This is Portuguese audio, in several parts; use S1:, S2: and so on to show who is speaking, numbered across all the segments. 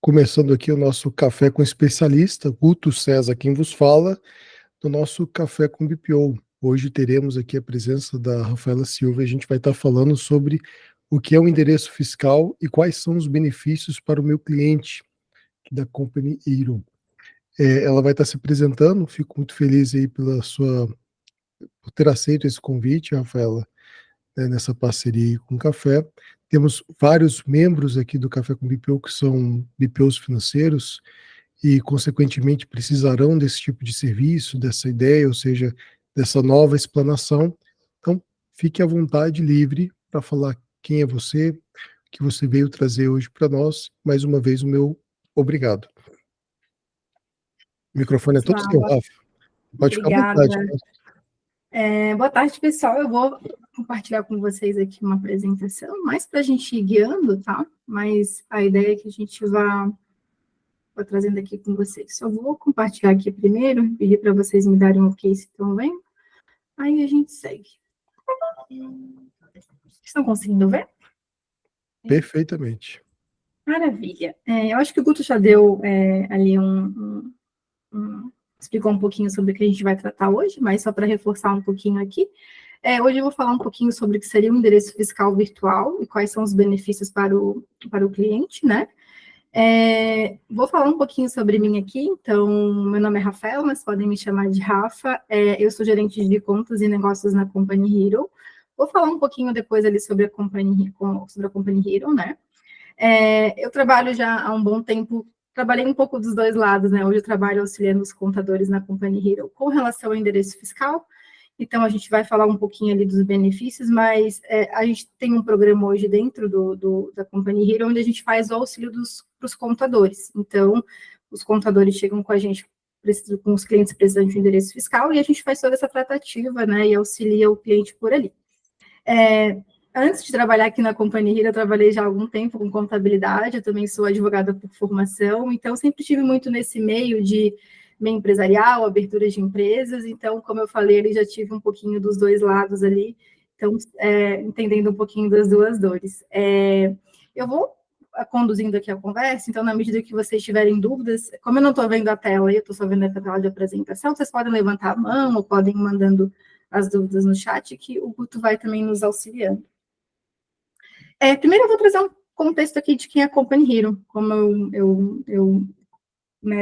S1: Começando aqui o nosso Café com Especialista, Guto César quem vos fala, do nosso Café com BPO. Hoje teremos aqui a presença da Rafaela Silva e a gente vai estar falando sobre o que é o endereço fiscal e quais são os benefícios para o meu cliente da Company Hero. Ela vai estar se apresentando, fico muito feliz aí por ter aceito esse convite, Rafaela, nessa parceria com o Café. Temos vários membros aqui do Café com BPO que são BPOs financeiros, e, consequentemente, precisarão desse tipo de serviço, dessa ideia, ou seja, dessa nova explanação. Então, fique à vontade, livre, para falar quem é você, o que você veio trazer hoje para nós. Mais uma vez, o meu obrigado. O microfone é todo seu, Rafa. Pode ficar à
S2: Obrigada.
S1: vontade.
S2: Boa tarde, pessoal. Eu vou compartilhar com vocês aqui uma apresentação, mais para a gente ir guiando, tá? Mas a ideia é que a gente vá trazendo aqui com vocês. Só vou compartilhar aqui primeiro, pedir para vocês me darem um ok se estão vendo. Aí a gente segue. Estão conseguindo ver?
S1: Perfeitamente.
S2: Maravilha. Eu acho que o Guto já deu ali explicou um pouquinho sobre o que a gente vai tratar hoje, mas só para reforçar um pouquinho aqui. Hoje eu vou falar um pouquinho sobre o que seria o endereço fiscal virtual e quais são os benefícios para o cliente, né? Vou falar um pouquinho sobre mim aqui. Então, meu nome é Rafael, mas podem me chamar de Rafa. Eu sou gerente de contas e negócios na Company Hero. Vou falar um pouquinho depois ali sobre a Company Hero, né? Eu trabalho já há um bom tempo, trabalhei um pouco dos dois lados, né? Hoje eu trabalho auxiliando os contadores na Company Hero com relação ao endereço fiscal. Então, a gente vai falar um pouquinho ali dos benefícios, mas a gente tem um programa hoje dentro da Company Hero, onde a gente faz o auxílio para os contadores. Então, os contadores chegam com a gente, com os clientes precisando de um endereço fiscal, e a gente faz toda essa tratativa, né, e auxilia o cliente por ali. Antes de trabalhar aqui na Company Hero, eu trabalhei já há algum tempo com contabilidade, eu também sou advogada por formação, então sempre estive muito nesse meio de meio empresarial, abertura de empresas, então, como eu falei, eu já tive um pouquinho dos dois lados ali, então, entendendo um pouquinho das duas dores. Eu vou conduzindo aqui a conversa, então, na medida que vocês tiverem dúvidas, como eu não estou vendo a tela, eu estou só vendo a tela de apresentação, vocês podem levantar a mão ou podem ir mandando as dúvidas no chat, que o Guto vai também nos auxiliando. Primeiro eu vou trazer um contexto aqui de quem é a Company Hero, como eu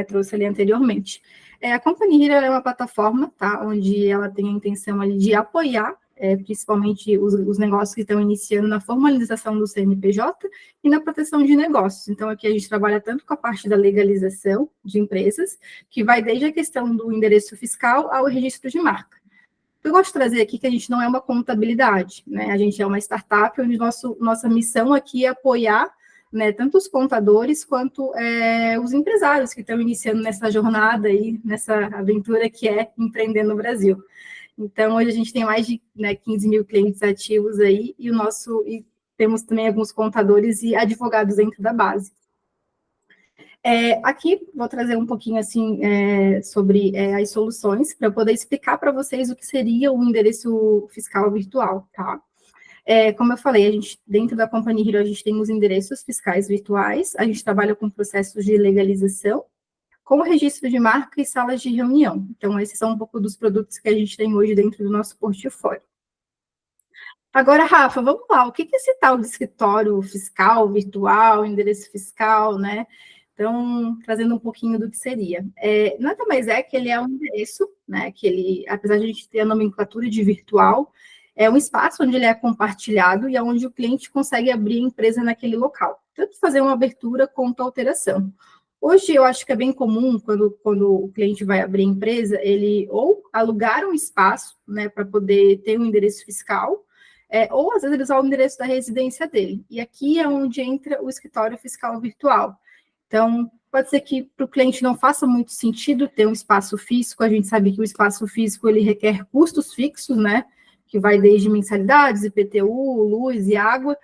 S2: trouxe ali anteriormente. A Company Hero é uma plataforma, tá, onde ela tem a intenção ali de apoiar, principalmente os negócios que estão iniciando na formalização do CNPJ e na proteção de negócios. Então, aqui a gente trabalha tanto com a parte da legalização de empresas, que vai desde a questão do endereço fiscal ao registro de marca. Eu gosto de trazer aqui que a gente não é uma contabilidade, né? A gente é uma startup onde nossa missão aqui é apoiar, né, tanto os contadores quanto os empresários que estão iniciando nessa jornada aí, nessa aventura que é empreender no Brasil. Então, hoje a gente tem mais de 15 mil clientes ativos aí e temos também alguns contadores e advogados dentro da base. Aqui vou trazer um pouquinho assim sobre as soluções para poder explicar para vocês o que seria o endereço fiscal virtual, tá? Como eu falei, a gente, dentro da Company Hero, a gente tem os endereços fiscais virtuais, a gente trabalha com processos de legalização, com registro de marca e salas de reunião. Então, esses são um pouco dos produtos que a gente tem hoje dentro do nosso portfólio. Agora, Rafa, vamos lá, o que é esse tal de escritório fiscal virtual, endereço fiscal, né? Então, trazendo um pouquinho do que seria. Nada mais é que ele é um endereço, né? Que ele, apesar de a gente ter a nomenclatura de virtual, é um espaço onde ele é compartilhado e é onde o cliente consegue abrir a empresa naquele local. Tanto fazer uma abertura quanto alteração. Hoje, eu acho que é bem comum, quando o cliente vai abrir a empresa, ele ou alugar um espaço, né, para poder ter um endereço fiscal, ou às vezes ele usar o endereço da residência dele. E aqui é onde entra o escritório fiscal virtual. Então, pode ser que para o cliente não faça muito sentido ter um espaço físico, a gente sabe que o espaço físico ele requer custos fixos, né? Que vai desde mensalidades, IPTU, luz e água.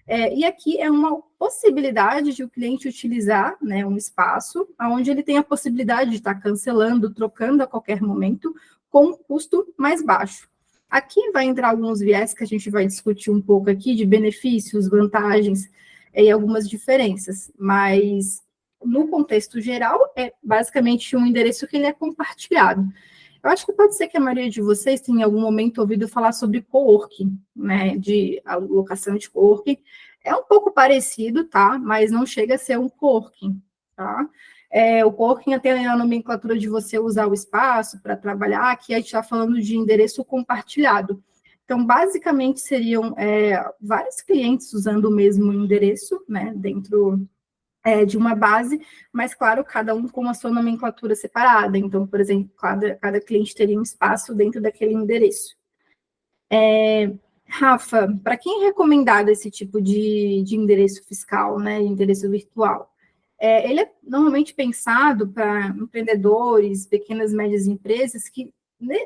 S2: E aqui é uma possibilidade de o cliente utilizar, né, um espaço onde ele tem a possibilidade de estar cancelando, trocando a qualquer momento, com um custo mais baixo. Aqui vai entrar alguns viés que a gente vai discutir um pouco aqui, de benefícios, vantagens e algumas diferenças, mas no contexto geral, é basicamente um endereço que ele é compartilhado. Eu acho que pode ser que a maioria de vocês tenha em algum momento ouvido falar sobre coworking, né, de alocação de coworking. É um pouco parecido, tá? Mas não chega a ser um coworking, tá? O coworking tem a nomenclatura de você usar o espaço para trabalhar, aqui a gente está falando de endereço compartilhado. Então, basicamente, seriam vários clientes usando o mesmo endereço, né, dentro de uma base, mas, claro, cada um com a sua nomenclatura separada. Então, por exemplo, cada cliente teria um espaço dentro daquele endereço. Rafa, para quem é recomendado esse tipo de endereço fiscal, né, endereço virtual? Ele é normalmente pensado para empreendedores, pequenas e médias empresas que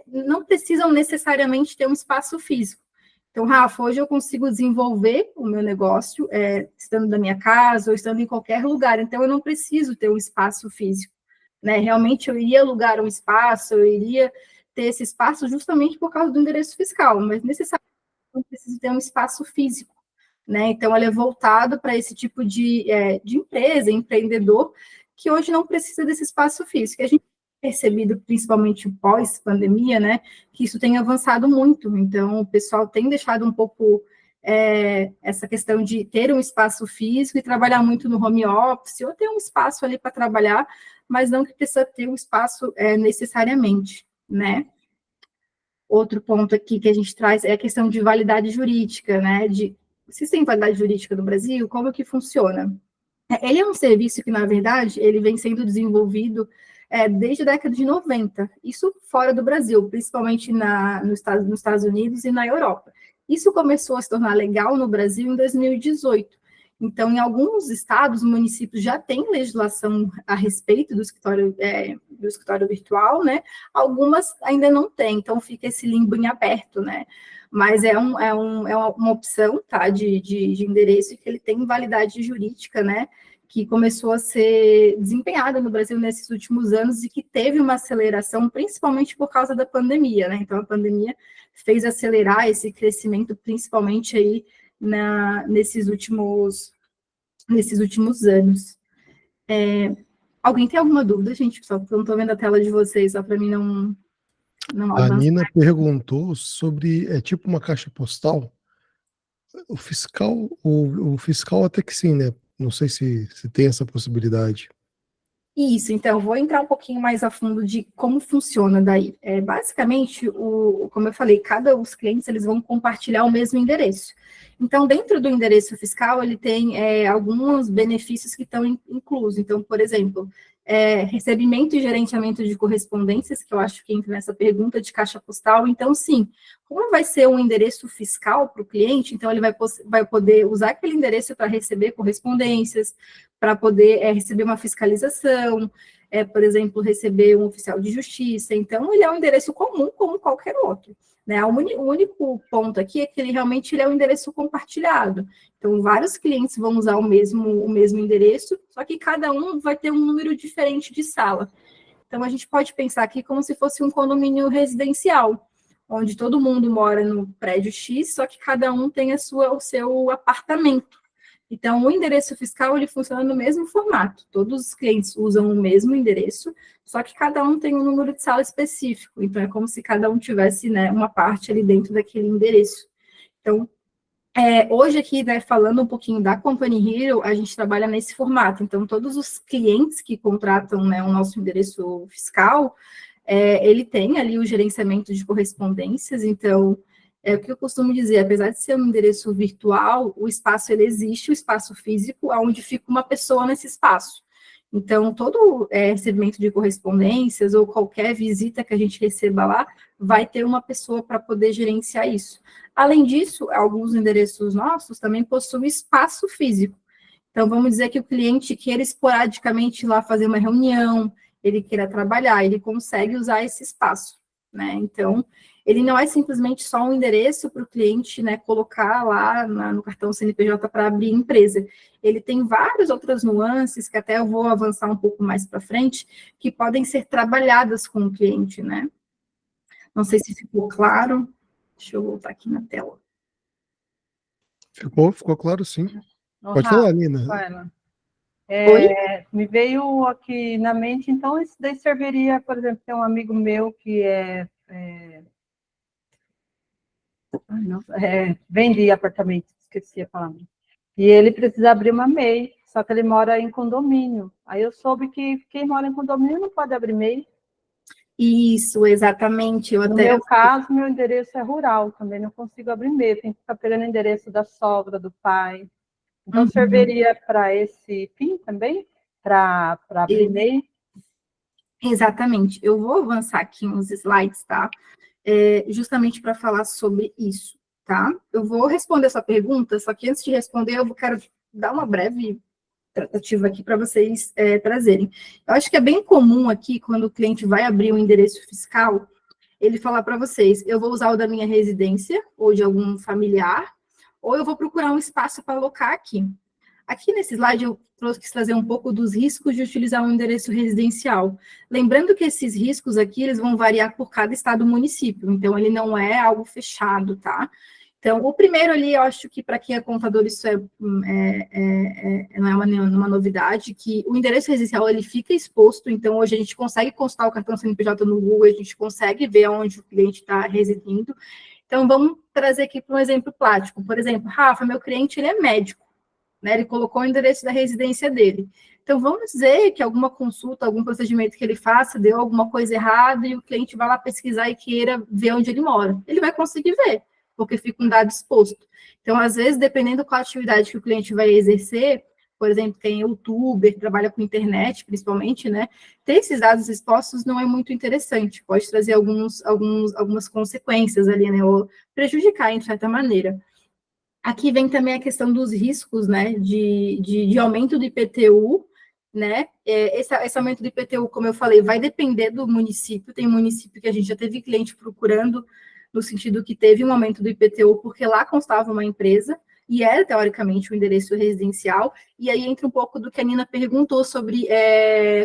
S2: não precisam necessariamente ter um espaço físico. Então, Rafa, hoje eu consigo desenvolver o meu negócio estando na minha casa ou estando em qualquer lugar, então eu não preciso ter um espaço físico, né? Realmente eu iria alugar um espaço, eu iria ter esse espaço justamente por causa do endereço fiscal, mas necessariamente não preciso ter um espaço físico, né? Então, ele é voltado para esse tipo de empresa, empreendedor, que hoje não precisa desse espaço físico. A gente tem percebido, principalmente pós-pandemia, né, que isso tem avançado muito. Então, o pessoal tem deixado um pouco essa questão de ter um espaço físico e trabalhar muito no home office, ou ter um espaço ali para trabalhar, mas não que precisa ter um espaço necessariamente, né? Outro ponto aqui que a gente traz é a questão de validade jurídica, né? Se tem validade jurídica no Brasil, como que funciona? Ele é um serviço que, na verdade, ele vem sendo desenvolvido desde a década de 90, isso fora do Brasil, principalmente nos Estados Unidos e na Europa. Isso começou a se tornar legal no Brasil em 2018. Então, em alguns estados, municípios já têm legislação a respeito do escritório virtual, né? Algumas ainda não têm, então fica esse limbo em aberto, né? Mas uma opção, tá, de endereço que ele tem validade jurídica, né? Que começou a ser desempenhada no Brasil nesses últimos anos e que teve uma aceleração, principalmente por causa da pandemia, né? Então, a pandemia fez acelerar esse crescimento, principalmente aí nesses últimos anos. Alguém tem alguma dúvida, gente? Só porque eu não estou vendo a tela de vocês, só para mim não
S1: A
S2: avançar.
S1: Nina perguntou sobre, é tipo uma caixa postal? O fiscal até que sim, né? Não sei se tem essa possibilidade.
S2: Isso, então, vou entrar um pouquinho mais a fundo de como funciona daí. Basicamente, como eu falei, os clientes eles vão compartilhar o mesmo endereço. Então, dentro do endereço fiscal, ele tem alguns benefícios que estão inclusos. Então, por exemplo, recebimento e gerenciamento de correspondências, que eu acho que entra nessa pergunta de caixa postal. Então, sim, como vai ser um endereço fiscal para o cliente, então ele vai poder usar aquele endereço para receber correspondências, para poder receber uma fiscalização, por exemplo, receber um oficial de justiça. Então, ele é um endereço comum, como qualquer outro. Né? O único ponto aqui é que ele realmente é um endereço compartilhado. Então, vários clientes vão usar o mesmo endereço, só que cada um vai ter um número diferente de sala. Então, a gente pode pensar aqui como se fosse um condomínio residencial, onde todo mundo mora no prédio X, só que cada um tem o seu apartamento. Então, o endereço fiscal, ele funciona no mesmo formato. Todos os clientes usam o mesmo endereço, só que cada um tem um número de sala específico. Então, é como se cada um tivesse, né, uma parte ali dentro daquele endereço. Então, hoje aqui, né, falando um pouquinho da Company Hero, a gente trabalha nesse formato. Então, todos os clientes que contratam, né, o nosso endereço fiscal, ele tem ali o gerenciamento de correspondências. Então, o que eu costumo dizer, apesar de ser um endereço virtual, o espaço ele existe, o espaço físico, onde fica uma pessoa nesse espaço. Então, todo recebimento de correspondências ou qualquer visita que a gente receba lá, vai ter uma pessoa para poder gerenciar isso. Além disso, alguns endereços nossos também possuem espaço físico. Então, vamos dizer que o cliente queira esporadicamente ir lá fazer uma reunião, ele queira trabalhar, ele consegue usar esse espaço, né? Então, ele não é simplesmente só um endereço para o cliente, né, colocar lá no cartão CNPJ para abrir empresa. Ele tem várias outras nuances, que até eu vou avançar um pouco mais para frente, que podem ser trabalhadas com o cliente, né? Não sei se ficou claro. Deixa eu voltar aqui na tela.
S1: Ficou claro, sim.
S3: Ô,
S1: Pode
S3: Rafa,
S1: falar, Nina.
S3: Rafaela,
S2: Oi?
S3: Me veio aqui na mente, então isso daí serviria, por exemplo, tem um amigo meu que vende apartamento, esqueci a palavra. E ele precisa abrir uma MEI, só que ele mora em condomínio. Aí eu soube que quem mora em condomínio não pode abrir MEI.
S2: Isso, exatamente.
S3: No meu caso, meu endereço é rural, também não consigo abrir MEI, tem que ficar pegando endereço da sogra, do pai. Então, serviria para esse fim também? Para abrir MEI?
S2: Exatamente. Eu vou avançar aqui uns slides, tá? Justamente para falar sobre isso, tá? Eu vou responder essa pergunta, só que antes de responder, eu quero dar uma breve tratativa aqui para vocês trazerem. Eu acho que é bem comum aqui, quando o cliente vai abrir um endereço fiscal, ele falar para vocês, eu vou usar o da minha residência, ou de algum familiar, ou eu vou procurar um espaço para alocar aqui. Aqui nesse slide eu quis trazer um pouco dos riscos de utilizar um endereço residencial. Lembrando que esses riscos aqui, eles vão variar por cada estado e município, então ele não é algo fechado, tá? Então, o primeiro ali, eu acho que para quem é contador isso não é uma novidade, que o endereço residencial ele fica exposto, então hoje a gente consegue consultar o cartão CNPJ no Google, a gente consegue ver onde o cliente está residindo. Então, vamos trazer aqui para um exemplo prático. Por exemplo, Rafa, meu cliente ele é médico, né? Ele colocou o endereço da residência dele. Então, vamos dizer que alguma consulta, algum procedimento que ele faça, deu alguma coisa errada e o cliente vai lá pesquisar e queira ver onde ele mora. Ele vai conseguir ver, porque fica um dado exposto. Então, às vezes, dependendo qual atividade que o cliente vai exercer, por exemplo, quem é youtuber, trabalha com internet, principalmente, né? Ter esses dados expostos não é muito interessante, pode trazer algumas consequências ali, né? Ou prejudicar, de certa maneira. Aqui vem também a questão dos riscos, né, de aumento do IPTU, né, esse aumento do IPTU, como eu falei, vai depender do município, tem município que a gente já teve cliente procurando, no sentido que teve um aumento do IPTU, porque lá constava uma empresa, e era, teoricamente, um endereço residencial, e aí entra um pouco do que a Nina perguntou sobre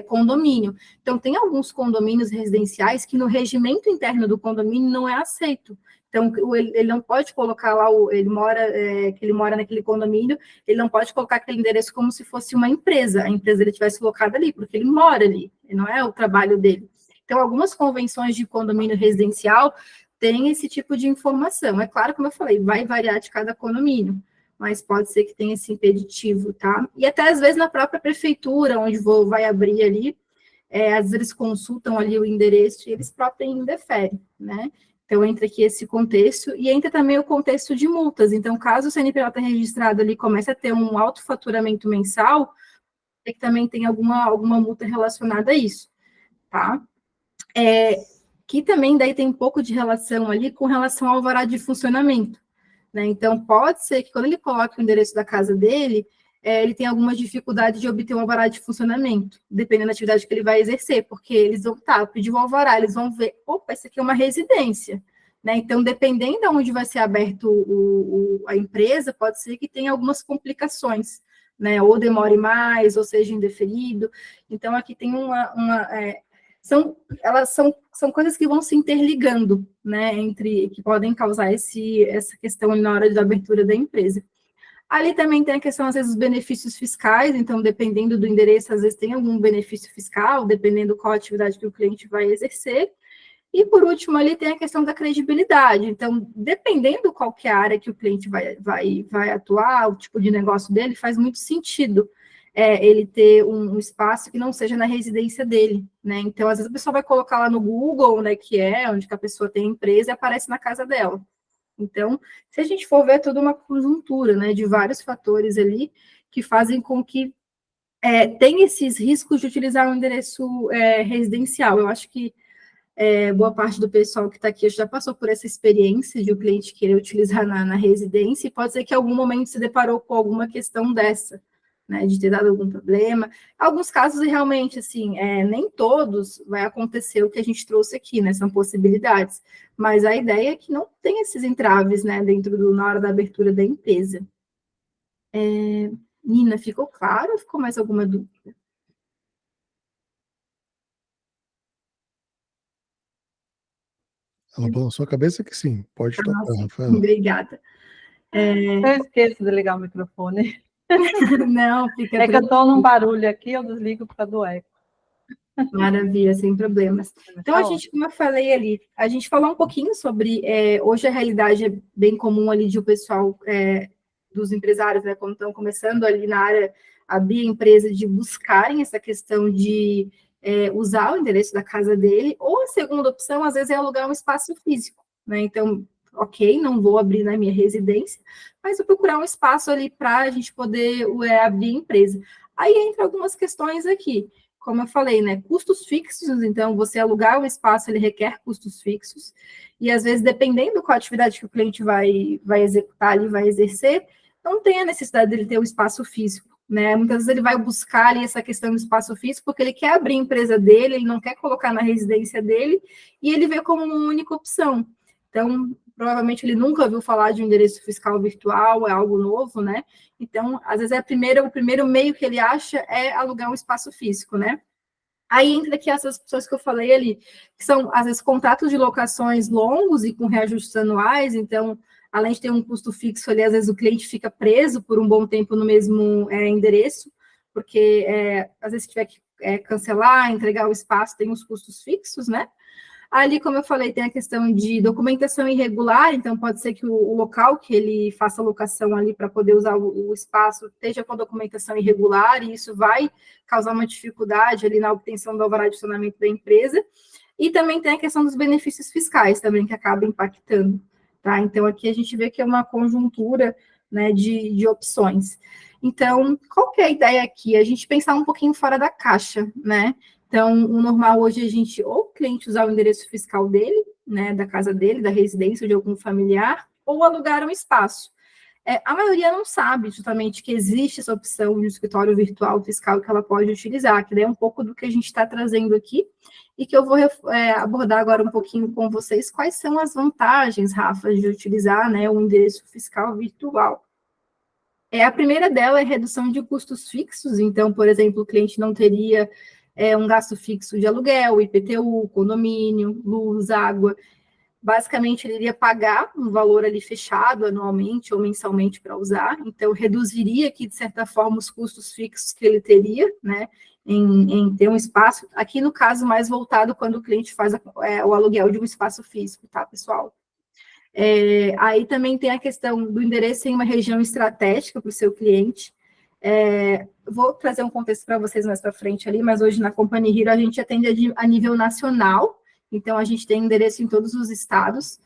S2: condomínio. Então, tem alguns condomínios residenciais que no regimento interno do condomínio não é aceito. Então, ele não pode colocar lá, que ele mora naquele condomínio, ele não pode colocar aquele endereço como se fosse uma empresa, a empresa ele tivesse colocado ali, porque ele mora ali, não é o trabalho dele. Então, algumas convenções de condomínio residencial têm esse tipo de informação. É claro, como eu falei, vai variar de cada condomínio, mas pode ser que tenha esse impeditivo, tá? E até às vezes na própria prefeitura, onde vai abrir ali, às vezes eles consultam ali o endereço e eles próprios indeferem, né? Então, entra aqui esse contexto, e entra também o contexto de multas. Então, caso o CNPJ registrado ali comece a ter um alto faturamento mensal, é que também tem alguma multa relacionada a isso, tá? Que também daí tem um pouco de relação ali com relação ao alvará de funcionamento, né? Então, pode ser que quando ele coloque o endereço da casa dele, ele tem alguma dificuldade de obter um alvará de funcionamento, dependendo da atividade que ele vai exercer, porque eles vão, pedir um alvará, eles vão ver, opa, isso aqui é uma residência, né? Então, dependendo de onde vai ser aberto a empresa, pode ser que tenha algumas complicações, né? Ou demore mais, ou seja indeferido. Então, aqui tem são coisas que vão se interligando, né, que podem causar essa questão na hora da abertura da empresa. Ali também tem a questão, às vezes, dos benefícios fiscais, então, dependendo do endereço, às vezes tem algum benefício fiscal, dependendo qual atividade que o cliente vai exercer. E, por último, ali tem a questão da credibilidade. Então, dependendo qual que é a área que o cliente vai atuar, o tipo de negócio dele, faz muito sentido ele ter um espaço que não seja na residência dele, né? Então, às vezes a pessoa vai colocar lá no Google, né, que é onde que a pessoa tem empresa e aparece na casa dela. Então, se a gente for ver, é toda uma conjuntura, né, de vários fatores ali que fazem com que tenha esses riscos de utilizar um endereço residencial. Eu acho que boa parte do pessoal que está aqui já passou por essa experiência de o cliente querer utilizar na residência, e pode ser que em algum momento se deparou com alguma questão dessa, né, de ter dado algum problema. Alguns casos, realmente, assim, nem todos vai acontecer o que a gente trouxe aqui, né, são possibilidades, mas a ideia é que não tem esses entraves, né, na hora da abertura da empresa. Nina, ficou claro ou ficou mais alguma dúvida?
S1: Ela balançou sua cabeça que sim, pode tocar, Rafaela.
S2: Obrigada.
S3: Eu esqueço de ligar o microfone.
S2: Não, fica
S3: É que eu estou
S2: tranquilo.
S3: num barulho aqui, eu desligo por causa do eco.
S2: Maravilha, sem problemas. Então,
S3: Tá
S2: a
S3: ótimo.
S2: gente, como eu falei ali, a gente falou um pouquinho sobre, hoje a realidade é bem comum ali de o pessoal, dos empresários, né, quando estão começando ali na área, abrir a empresa, de buscarem essa questão de usar o endereço da casa dele, ou a segunda opção, às vezes, é alugar um espaço físico, né, então, ok, não vou abrir na minha residência, mas vou procurar um espaço ali para a gente poder abrir a empresa. Aí entra algumas questões aqui, como eu falei, né, custos fixos, então você alugar o espaço, ele requer custos fixos, e às vezes, dependendo qual atividade que o cliente vai executar ali, vai exercer, não tem a necessidade dele ter o espaço físico, né, muitas vezes ele vai buscar ali essa questão do espaço físico, porque ele quer abrir a empresa dele, ele não quer colocar na residência dele, e ele vê como uma única opção. Então, provavelmente ele nunca ouviu falar de um endereço fiscal virtual, é algo novo, né? Então, às vezes, o primeiro meio que ele acha é alugar um espaço físico, né? Aí entra aqui essas opções que eu falei ali, que são, às vezes, contratos de locações longos e com reajustes anuais, então, além de ter um custo fixo ali, às vezes o cliente fica preso por um bom tempo no mesmo endereço, porque, às vezes, se tiver que cancelar, entregar o espaço, tem os custos fixos, né? Ali, como eu falei, tem a questão de documentação irregular, então pode ser que o local que ele faça a locação ali para poder usar o espaço esteja com a documentação irregular, e isso vai causar uma dificuldade ali na obtenção do alvará de funcionamento da empresa. E também tem a questão dos benefícios fiscais também, que acaba impactando, tá? Então, aqui a gente vê que é uma conjuntura, né, de opções. Então, qual que é a ideia aqui? A gente pensar um pouquinho fora da caixa, né? Então, o normal hoje é a gente, ou o cliente usar o endereço fiscal dele, né, da casa dele, da residência ou de algum familiar, ou alugar um espaço. A maioria não sabe justamente que existe essa opção de escritório virtual fiscal que ela pode utilizar, que daí é um pouco do que a gente está trazendo aqui, e que eu vou abordar agora um pouquinho com vocês quais são as vantagens, Rafa, de utilizar, né, o endereço fiscal virtual. A primeira dela é redução de custos fixos, então, por exemplo, o cliente não teria um gasto fixo de aluguel, IPTU, condomínio, luz, água. Basicamente, ele iria pagar um valor ali fechado anualmente ou mensalmente para usar, então reduziria aqui, de certa forma, os custos fixos que ele teria, né, em ter um espaço, aqui no caso mais voltado quando o cliente faz o aluguel de um espaço físico, tá, pessoal? Aí também tem a questão do endereço em uma região estratégica para o seu cliente. Vou trazer um contexto para vocês mais para frente ali, mas hoje na Company Hero a gente atende a nível nacional, então a gente tem endereço em todos os estados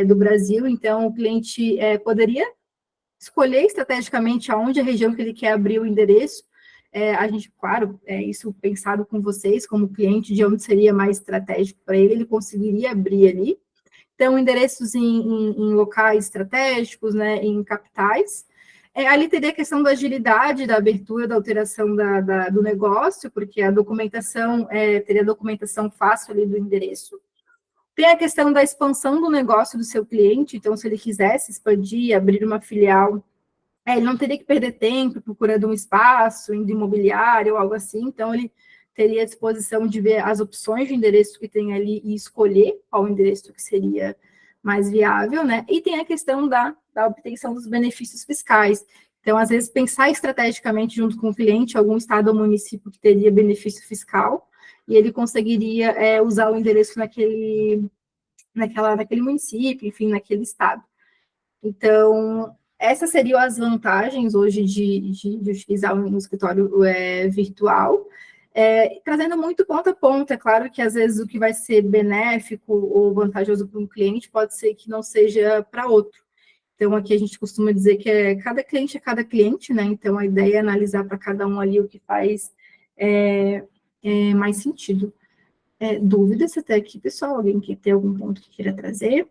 S2: do Brasil, então o cliente poderia escolher estrategicamente aonde a região que ele quer abrir o endereço. A gente, claro, isso pensado com vocês, como cliente, de onde seria mais estratégico para ele, ele conseguiria abrir ali. Então, endereços em locais estratégicos, né, em capitais. Ali teria a questão da agilidade, da abertura, da alteração do negócio, porque a documentação, teria documentação fácil ali do endereço. Tem a questão da expansão do negócio do seu cliente, então, se ele quisesse expandir, abrir uma filial, ele não teria que perder tempo procurando um espaço, indo imobiliário ou algo assim, então ele teria a disposição de ver as opções de endereço que tem ali e escolher qual endereço que seria mais viável, né? E tem a questão da obtenção dos benefícios fiscais. Então, às vezes, pensar estrategicamente junto com o cliente, algum estado ou município que teria benefício fiscal, e ele conseguiria usar o endereço naquele município, enfim, naquele estado. Então, essas seriam as vantagens hoje de utilizar um escritório virtual, trazendo muito ponto a ponto. É claro que, às vezes, o que vai ser benéfico ou vantajoso para um cliente pode ser que não seja para outro. Então, aqui a gente costuma dizer que cada cliente é cada cliente, né? Então, a ideia é analisar para cada um ali o que faz mais sentido. Dúvidas até aqui, pessoal? Alguém que tem algum ponto que queira trazer?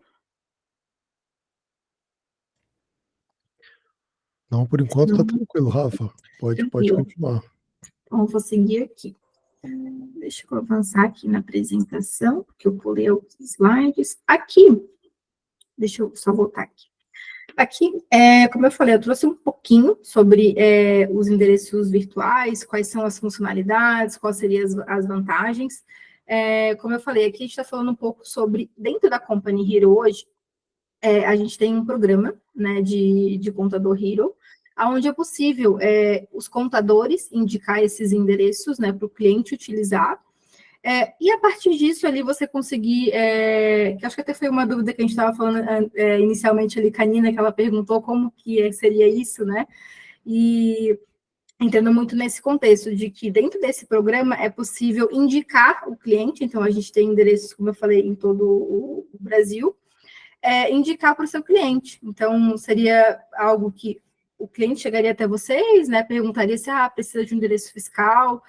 S1: Não, por enquanto tá tranquilo, Rafa. Pode
S2: Tranquilo.
S1: continuar.
S2: Então, vou seguir aqui. Deixa eu avançar aqui na apresentação, porque eu pulei alguns slides. Aqui, deixa eu só voltar aqui. Aqui, como eu falei, eu trouxe um pouquinho sobre os endereços virtuais, quais são as funcionalidades, quais seriam as vantagens. Como eu falei, aqui a gente está falando um pouco sobre, dentro da Company Hero hoje, a gente tem um programa, né, de contador Hero, onde é possível os contadores indicar esses endereços, né, para o cliente utilizar. E a partir disso ali você conseguir, que acho que até foi uma dúvida que a gente estava falando inicialmente ali com a Nina, que ela perguntou como que seria isso, né? E entendo muito nesse contexto de que dentro desse programa é possível indicar o cliente, então a gente tem endereços, como eu falei, em todo o Brasil, indicar para o seu cliente. Então, seria algo que o cliente chegaria até vocês, né, perguntaria se precisa de um endereço fiscal,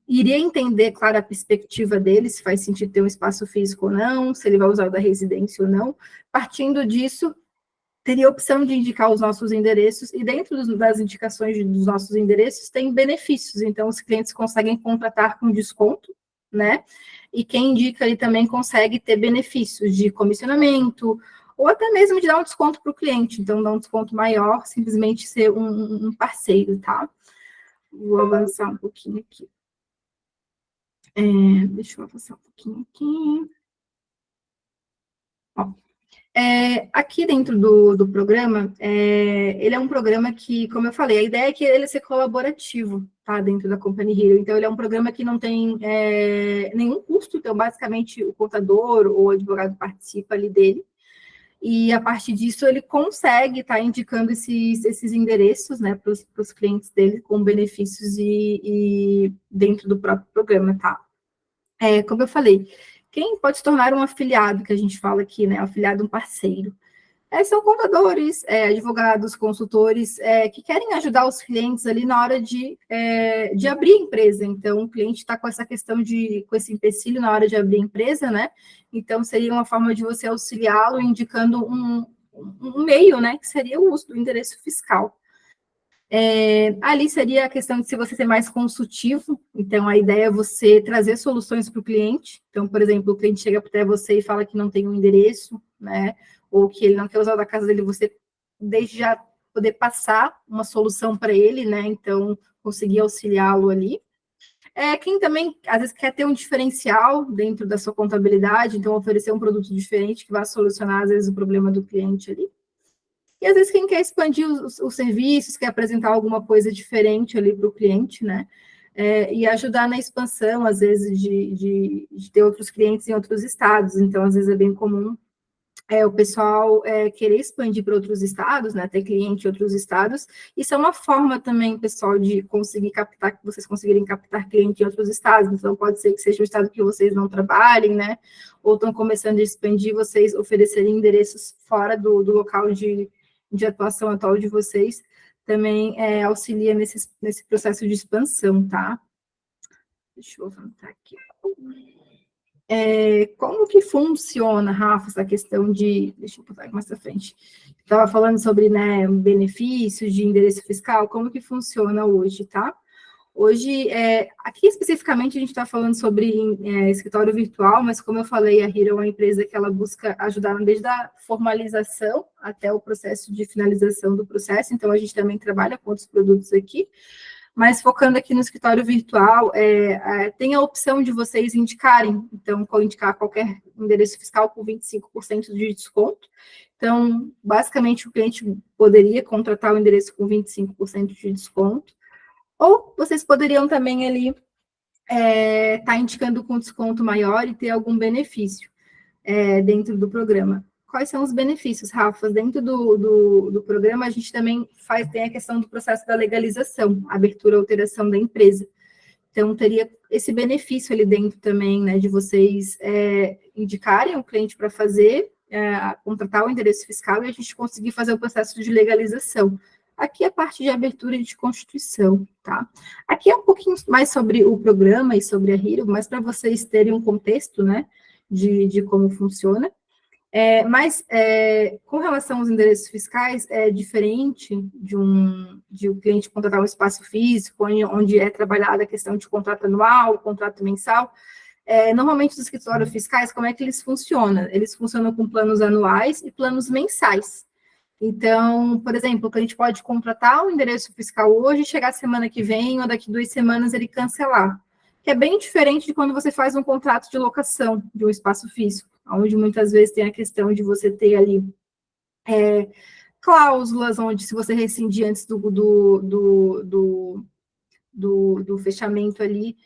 S2: iria entender, claro, a perspectiva dele, se faz sentido ter um espaço físico ou não, se ele vai usar o da residência ou não. Partindo disso, teria a opção de indicar os nossos endereços, e dentro das indicações dos nossos endereços tem benefícios, então os clientes conseguem contratar com desconto, né? E quem indica ali também consegue ter benefícios de comissionamento, ou até mesmo de dar um desconto para o cliente, então dar um desconto maior, simplesmente ser um parceiro, tá? Vou avançar um pouquinho aqui. Deixa eu avançar um pouquinho aqui. Ó. Aqui dentro do programa, ele é um programa que, como eu falei, a ideia é que ele seja colaborativo, tá, dentro da Company Hero. Então, ele é um programa que não tem nenhum custo, então, basicamente, o contador ou o advogado participa ali dele, e a partir disso ele consegue estar indicando esses endereços, né, para os clientes dele com benefícios e dentro do próprio programa, tá? Como eu falei, quem pode se tornar um afiliado, que a gente fala aqui, né, afiliado, um parceiro? São contadores, advogados, consultores, que querem ajudar os clientes ali na hora de abrir a empresa. Então, o cliente está com essa questão com esse empecilho na hora de abrir a empresa, né? Então, seria uma forma de você auxiliá-lo indicando um meio, né, que seria o uso do endereço fiscal. Ali seria a questão de se você ser mais consultivo, então a ideia é você trazer soluções para o cliente. Então, por exemplo, o cliente chega até você e fala que não tem um endereço, né, ou que ele não quer usar da casa dele, você desde já poder passar uma solução para ele, né, então conseguir auxiliá-lo ali. Quem também, às vezes, quer ter um diferencial dentro da sua contabilidade, então oferecer um produto diferente que vai solucionar, às vezes, o problema do cliente ali. E às vezes quem quer expandir os serviços, quer apresentar alguma coisa diferente ali para o cliente, né? E ajudar na expansão, às vezes, de ter outros clientes em outros estados. Então, às vezes, é bem comum o pessoal querer expandir para outros estados, né? Ter cliente em outros estados. Isso é uma forma também, pessoal, de conseguir captar, que vocês conseguirem captar cliente em outros estados. Então, pode ser que seja um estado que vocês não trabalhem, né? Ou estão começando a expandir, vocês oferecerem endereços fora do local de atuação atual de vocês, também auxilia nesse processo de expansão, tá? Deixa eu levantar aqui. Como que funciona, Rafa, essa questão de... Deixa eu botar aqui mais pra frente. Estava falando sobre, né, benefícios de endereço fiscal, como que funciona hoje, tá? Hoje, aqui especificamente, a gente está falando sobre escritório virtual, mas como eu falei, a Hero é uma empresa que ela busca ajudar desde a formalização até o processo de finalização do processo, então a gente também trabalha com outros produtos aqui, mas focando aqui no escritório virtual, tem a opção de vocês indicarem, então, indicar qualquer endereço fiscal com 25% de desconto. Então, basicamente, o cliente poderia contratar o endereço com 25% de desconto, ou vocês poderiam também ali estar indicando com desconto maior e ter algum benefício dentro do programa. Quais são os benefícios, Rafa? Dentro do programa, a gente também tem a questão do processo da legalização, abertura ou alteração da empresa. Então, teria esse benefício ali dentro também, né, de vocês indicarem o cliente para contratar o endereço fiscal e a gente conseguir fazer o processo de legalização. Aqui é a parte de abertura e de constituição, tá? Aqui é um pouquinho mais sobre o programa e sobre a Hero, mas para vocês terem um contexto, né, de como funciona. Mas com relação aos endereços fiscais, é diferente de o cliente contratar um espaço físico, onde é trabalhada a questão de contrato anual, contrato mensal. Normalmente, os escritórios fiscais, como é que eles funcionam? Eles funcionam com planos anuais e planos mensais. Então, por exemplo, o cliente pode contratar um endereço fiscal hoje, chegar semana que vem ou daqui 2 semanas ele cancelar. Que é bem diferente de quando você faz um contrato de locação de um espaço físico, onde muitas vezes tem a questão de você ter ali cláusulas, onde se você rescindir antes do fechamento ali,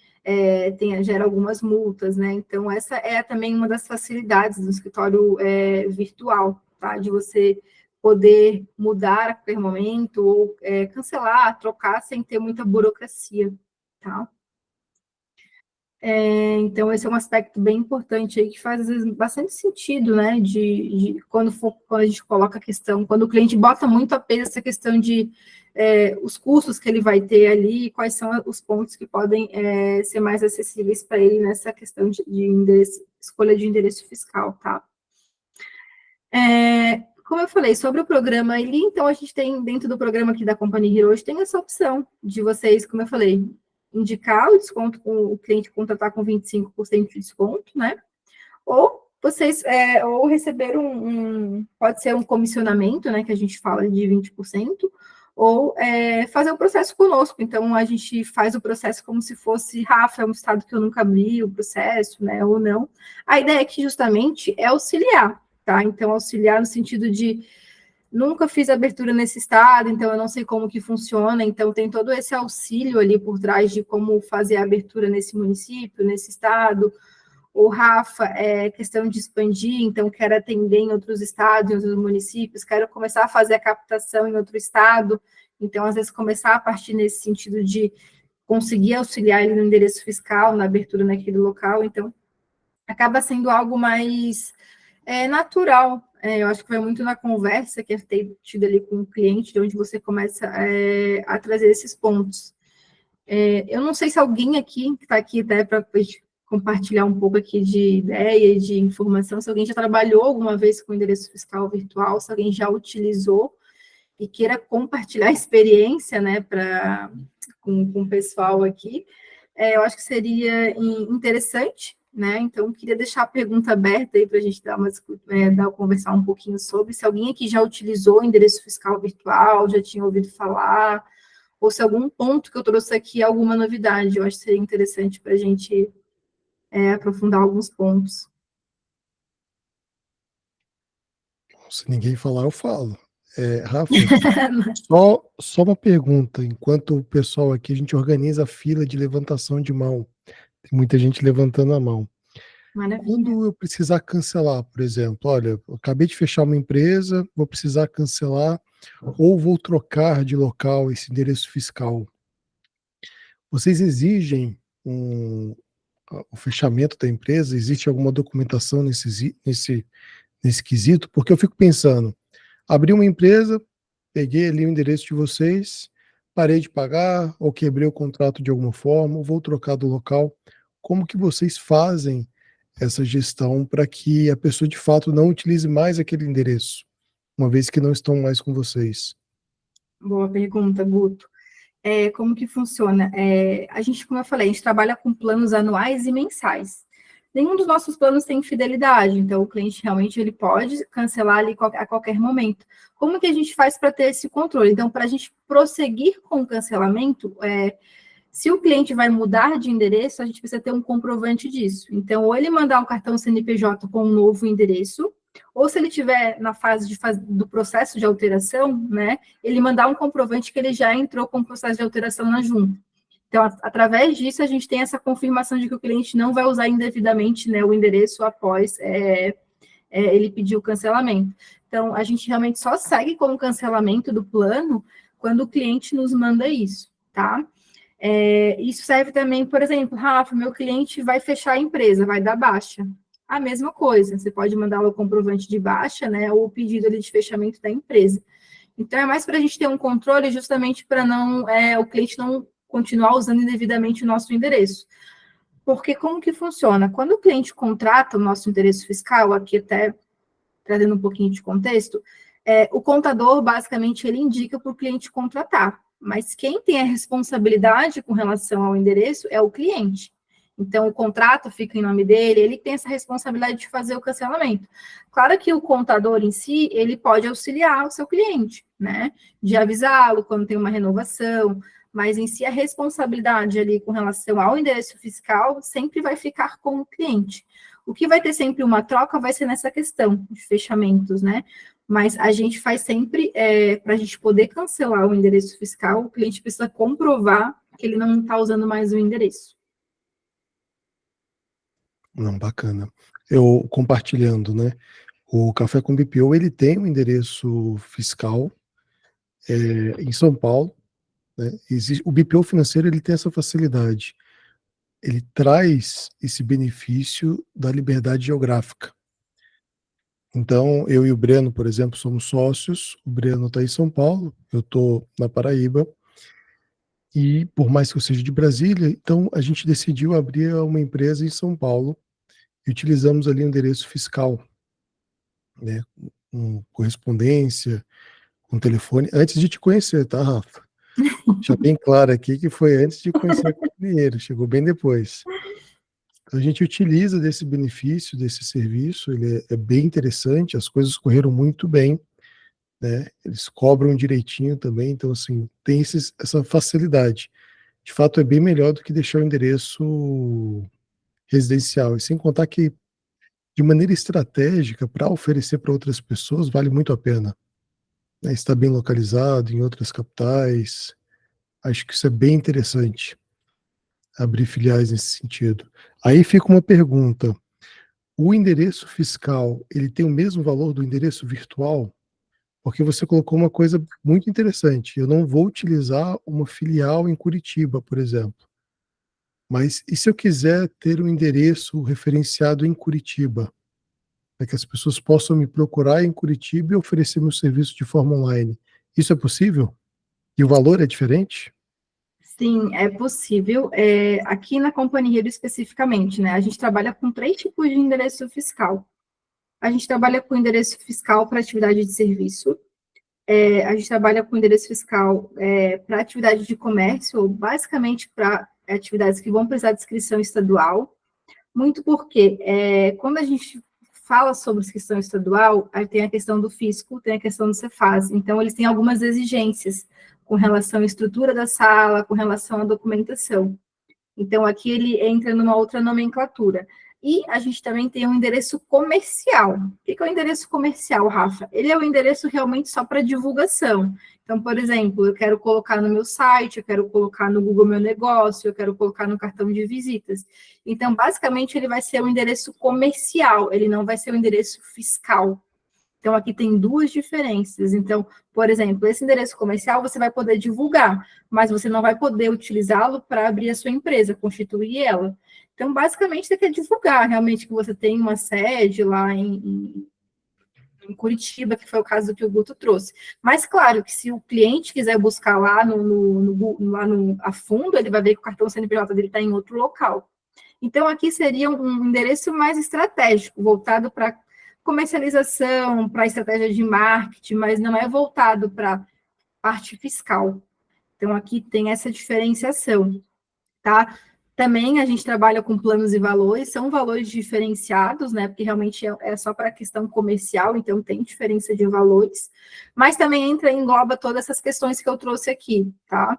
S2: gera algumas multas, né? Então, essa é também uma das facilidades do escritório virtual, tá? De você poder mudar a qualquer momento, ou cancelar, trocar, sem ter muita burocracia, tá? Então, esse é um aspecto bem importante aí, que faz, às vezes, bastante sentido, né, quando a gente coloca a questão, quando o cliente bota muito a peso essa questão de os custos que ele vai ter ali, e quais são os pontos que podem ser mais acessíveis para ele nessa questão de escolha de endereço fiscal, tá? Como eu falei, sobre o programa ali, então a gente tem, dentro do programa aqui da Company Hero, hoje tem essa opção de vocês, como eu falei, indicar o desconto com o cliente contratar com 25% de desconto, né? Ou vocês, ou receber pode ser um comissionamento, né, que a gente fala de 20%, ou fazer o processo conosco. Então, a gente faz o processo como se fosse, Rafa, é um estado que eu nunca abri o processo, né, ou não. A ideia aqui, justamente, é auxiliar, tá? Então, auxiliar no sentido de nunca fiz abertura nesse estado, então eu não sei como que funciona, então tem todo esse auxílio ali por trás de como fazer a abertura nesse município, nesse estado. O Rafa, questão de expandir, então quero atender em outros estados, em outros municípios, quero começar a fazer a captação em outro estado, então às vezes começar a partir nesse sentido de conseguir auxiliar ele no endereço fiscal, na abertura naquele local, então acaba sendo algo mais natural. Eu acho que vai muito na conversa que é tido ali com o cliente, de onde você começa a trazer esses pontos. Eu não sei se alguém aqui, que está aqui até para compartilhar um pouco aqui de ideia e de informação, se alguém já trabalhou alguma vez com endereço fiscal virtual, se alguém já utilizou e queira compartilhar a experiência, né, com o pessoal aqui, eu acho que seria interessante, né? Então, queria deixar a pergunta aberta aí para a gente conversar um pouquinho sobre, se alguém aqui já utilizou o endereço fiscal virtual, já tinha ouvido falar, ou se algum ponto que eu trouxe aqui é alguma novidade. Eu acho que seria interessante para a gente aprofundar alguns pontos.
S1: Se ninguém falar, eu falo. Rafa, só uma pergunta. Enquanto o pessoal aqui, a gente organiza a fila de levantação de mão. Tem muita gente levantando a mão.
S2: Maravilha.
S1: Quando eu precisar cancelar, por exemplo, olha, eu acabei de fechar uma empresa, vou precisar cancelar ou vou trocar de local esse endereço fiscal. Vocês exigem o fechamento da empresa? Existe alguma documentação nesse quesito? Porque eu fico pensando, abri uma empresa, peguei ali o endereço de vocês, parei de pagar, ou quebrei o contrato de alguma forma, ou vou trocar do local. Como que vocês fazem essa gestão para que a pessoa de fato não utilize mais aquele endereço, uma vez que não estão mais com vocês?
S2: Boa pergunta, Guto. Como que funciona? A gente, como eu falei, a gente trabalha com planos anuais e mensais. Nenhum dos nossos planos tem fidelidade, então o cliente realmente ele pode cancelar ali a qualquer momento. Como que a gente faz para ter esse controle? Então, para a gente prosseguir com o cancelamento, se o cliente vai mudar de endereço, a gente precisa ter um comprovante disso. Então, ou ele mandar um cartão CNPJ com um novo endereço, ou se ele estiver na fase do processo de alteração, né, ele mandar um comprovante que ele já entrou com o processo de alteração na junta. Então, através disso, a gente tem essa confirmação de que o cliente não vai usar indevidamente, né, o endereço após ele pedir o cancelamento. Então, a gente realmente só segue com o cancelamento do plano quando o cliente nos manda isso, tá? Isso serve também, por exemplo, Rafa, meu cliente vai fechar a empresa, vai dar baixa. A mesma coisa, você pode mandar o comprovante de baixa, né, ou o pedido ali de fechamento da empresa. Então, é mais para a gente ter um controle justamente para o cliente não continuar usando indevidamente o nosso endereço. Porque como que funciona? Quando o cliente contrata o nosso endereço fiscal, aqui até trazendo um pouquinho de contexto, o contador, basicamente, ele indica para o cliente contratar. Mas quem tem a responsabilidade com relação ao endereço é o cliente. Então, o contrato fica em nome dele, ele tem essa responsabilidade de fazer o cancelamento. Claro que o contador em si, ele pode auxiliar o seu cliente, né? De avisá-lo quando tem uma renovação, mas em si a responsabilidade ali com relação ao endereço fiscal sempre vai ficar com o cliente. O que vai ter sempre uma troca vai ser nessa questão de fechamentos, né? mas a gente faz sempre, para a gente poder cancelar o endereço fiscal, o cliente precisa comprovar que ele não está usando mais o endereço.
S1: Não, bacana. Eu compartilhando, né? O Café com BPO, ele tem um endereço fiscal em São Paulo, né? O BPO financeiro, ele tem essa facilidade. Ele traz esse benefício da liberdade geográfica. Então, eu e o Breno, por exemplo, somos sócios. O Breno está em São Paulo, eu estou na Paraíba. E por mais que eu seja de Brasília, então a gente decidiu abrir uma empresa em São Paulo e utilizamos ali o endereço fiscal, né? Com correspondência, com telefone, antes de te conhecer, tá, Rafa? Já bem claro aqui que foi antes de conhecer a companheiro, chegou bem depois. Então, a gente utiliza desse benefício, desse serviço, ele é bem interessante, as coisas correram muito bem, né? Eles cobram direitinho também, então, assim, tem essa facilidade. De fato, é bem melhor do que deixar o endereço residencial. E sem contar que, de maneira estratégica, para oferecer para outras pessoas, vale muito a pena, né? Está bem localizado em outras capitais. Acho que isso é bem interessante, abrir filiais nesse sentido. Aí fica uma pergunta. O endereço fiscal, ele tem o mesmo valor do endereço virtual? Porque você colocou uma coisa muito interessante. Eu não vou utilizar uma filial em Curitiba, por exemplo. Mas e se eu quiser ter um endereço referenciado em Curitiba? Para que as pessoas possam me procurar em Curitiba e oferecer meu serviço de forma online. Isso é possível? E o valor é diferente?
S2: Sim, é possível. Aqui na Companhia Hero especificamente, né? A gente trabalha com 3 tipos de endereço fiscal. A gente trabalha com endereço fiscal para atividade de serviço. A gente trabalha com endereço fiscal para atividade de comércio, ou basicamente para atividades que vão precisar de inscrição estadual. Muito porque quando a gente fala sobre inscrição estadual, aí tem a questão do fisco, tem a questão do Cefaz. Então, eles têm algumas exigências com relação à estrutura da sala, com relação à documentação. Então, aqui ele entra numa outra nomenclatura. E a gente também tem um endereço comercial. O que é o endereço comercial, Rafa? Ele é o endereço realmente só para divulgação. Então, por exemplo, eu quero colocar no meu site, eu quero colocar no Google Meu Negócio, eu quero colocar no cartão de visitas. Então, basicamente, ele vai ser um endereço comercial, ele não vai ser um endereço fiscal. Então, aqui tem 2 diferenças. Então, por exemplo, esse endereço comercial você vai poder divulgar, mas você não vai poder utilizá-lo para abrir a sua empresa, constituir ela. Então, basicamente, você quer divulgar realmente que você tem uma sede lá em Curitiba, que foi o caso que o Guto trouxe. Mas, claro, que se o cliente quiser buscar lá a fundo, ele vai ver que o cartão CNPJ dele está em outro local. Então, aqui seria um endereço mais estratégico, voltado para comercialização, para estratégia de marketing, mas não é voltado para parte fiscal. Então, aqui tem essa diferenciação, tá? Também a gente trabalha com planos e valores, são valores diferenciados, né? Porque realmente é só para a questão comercial, então tem diferença de valores, mas também engloba todas essas questões que eu trouxe aqui, tá?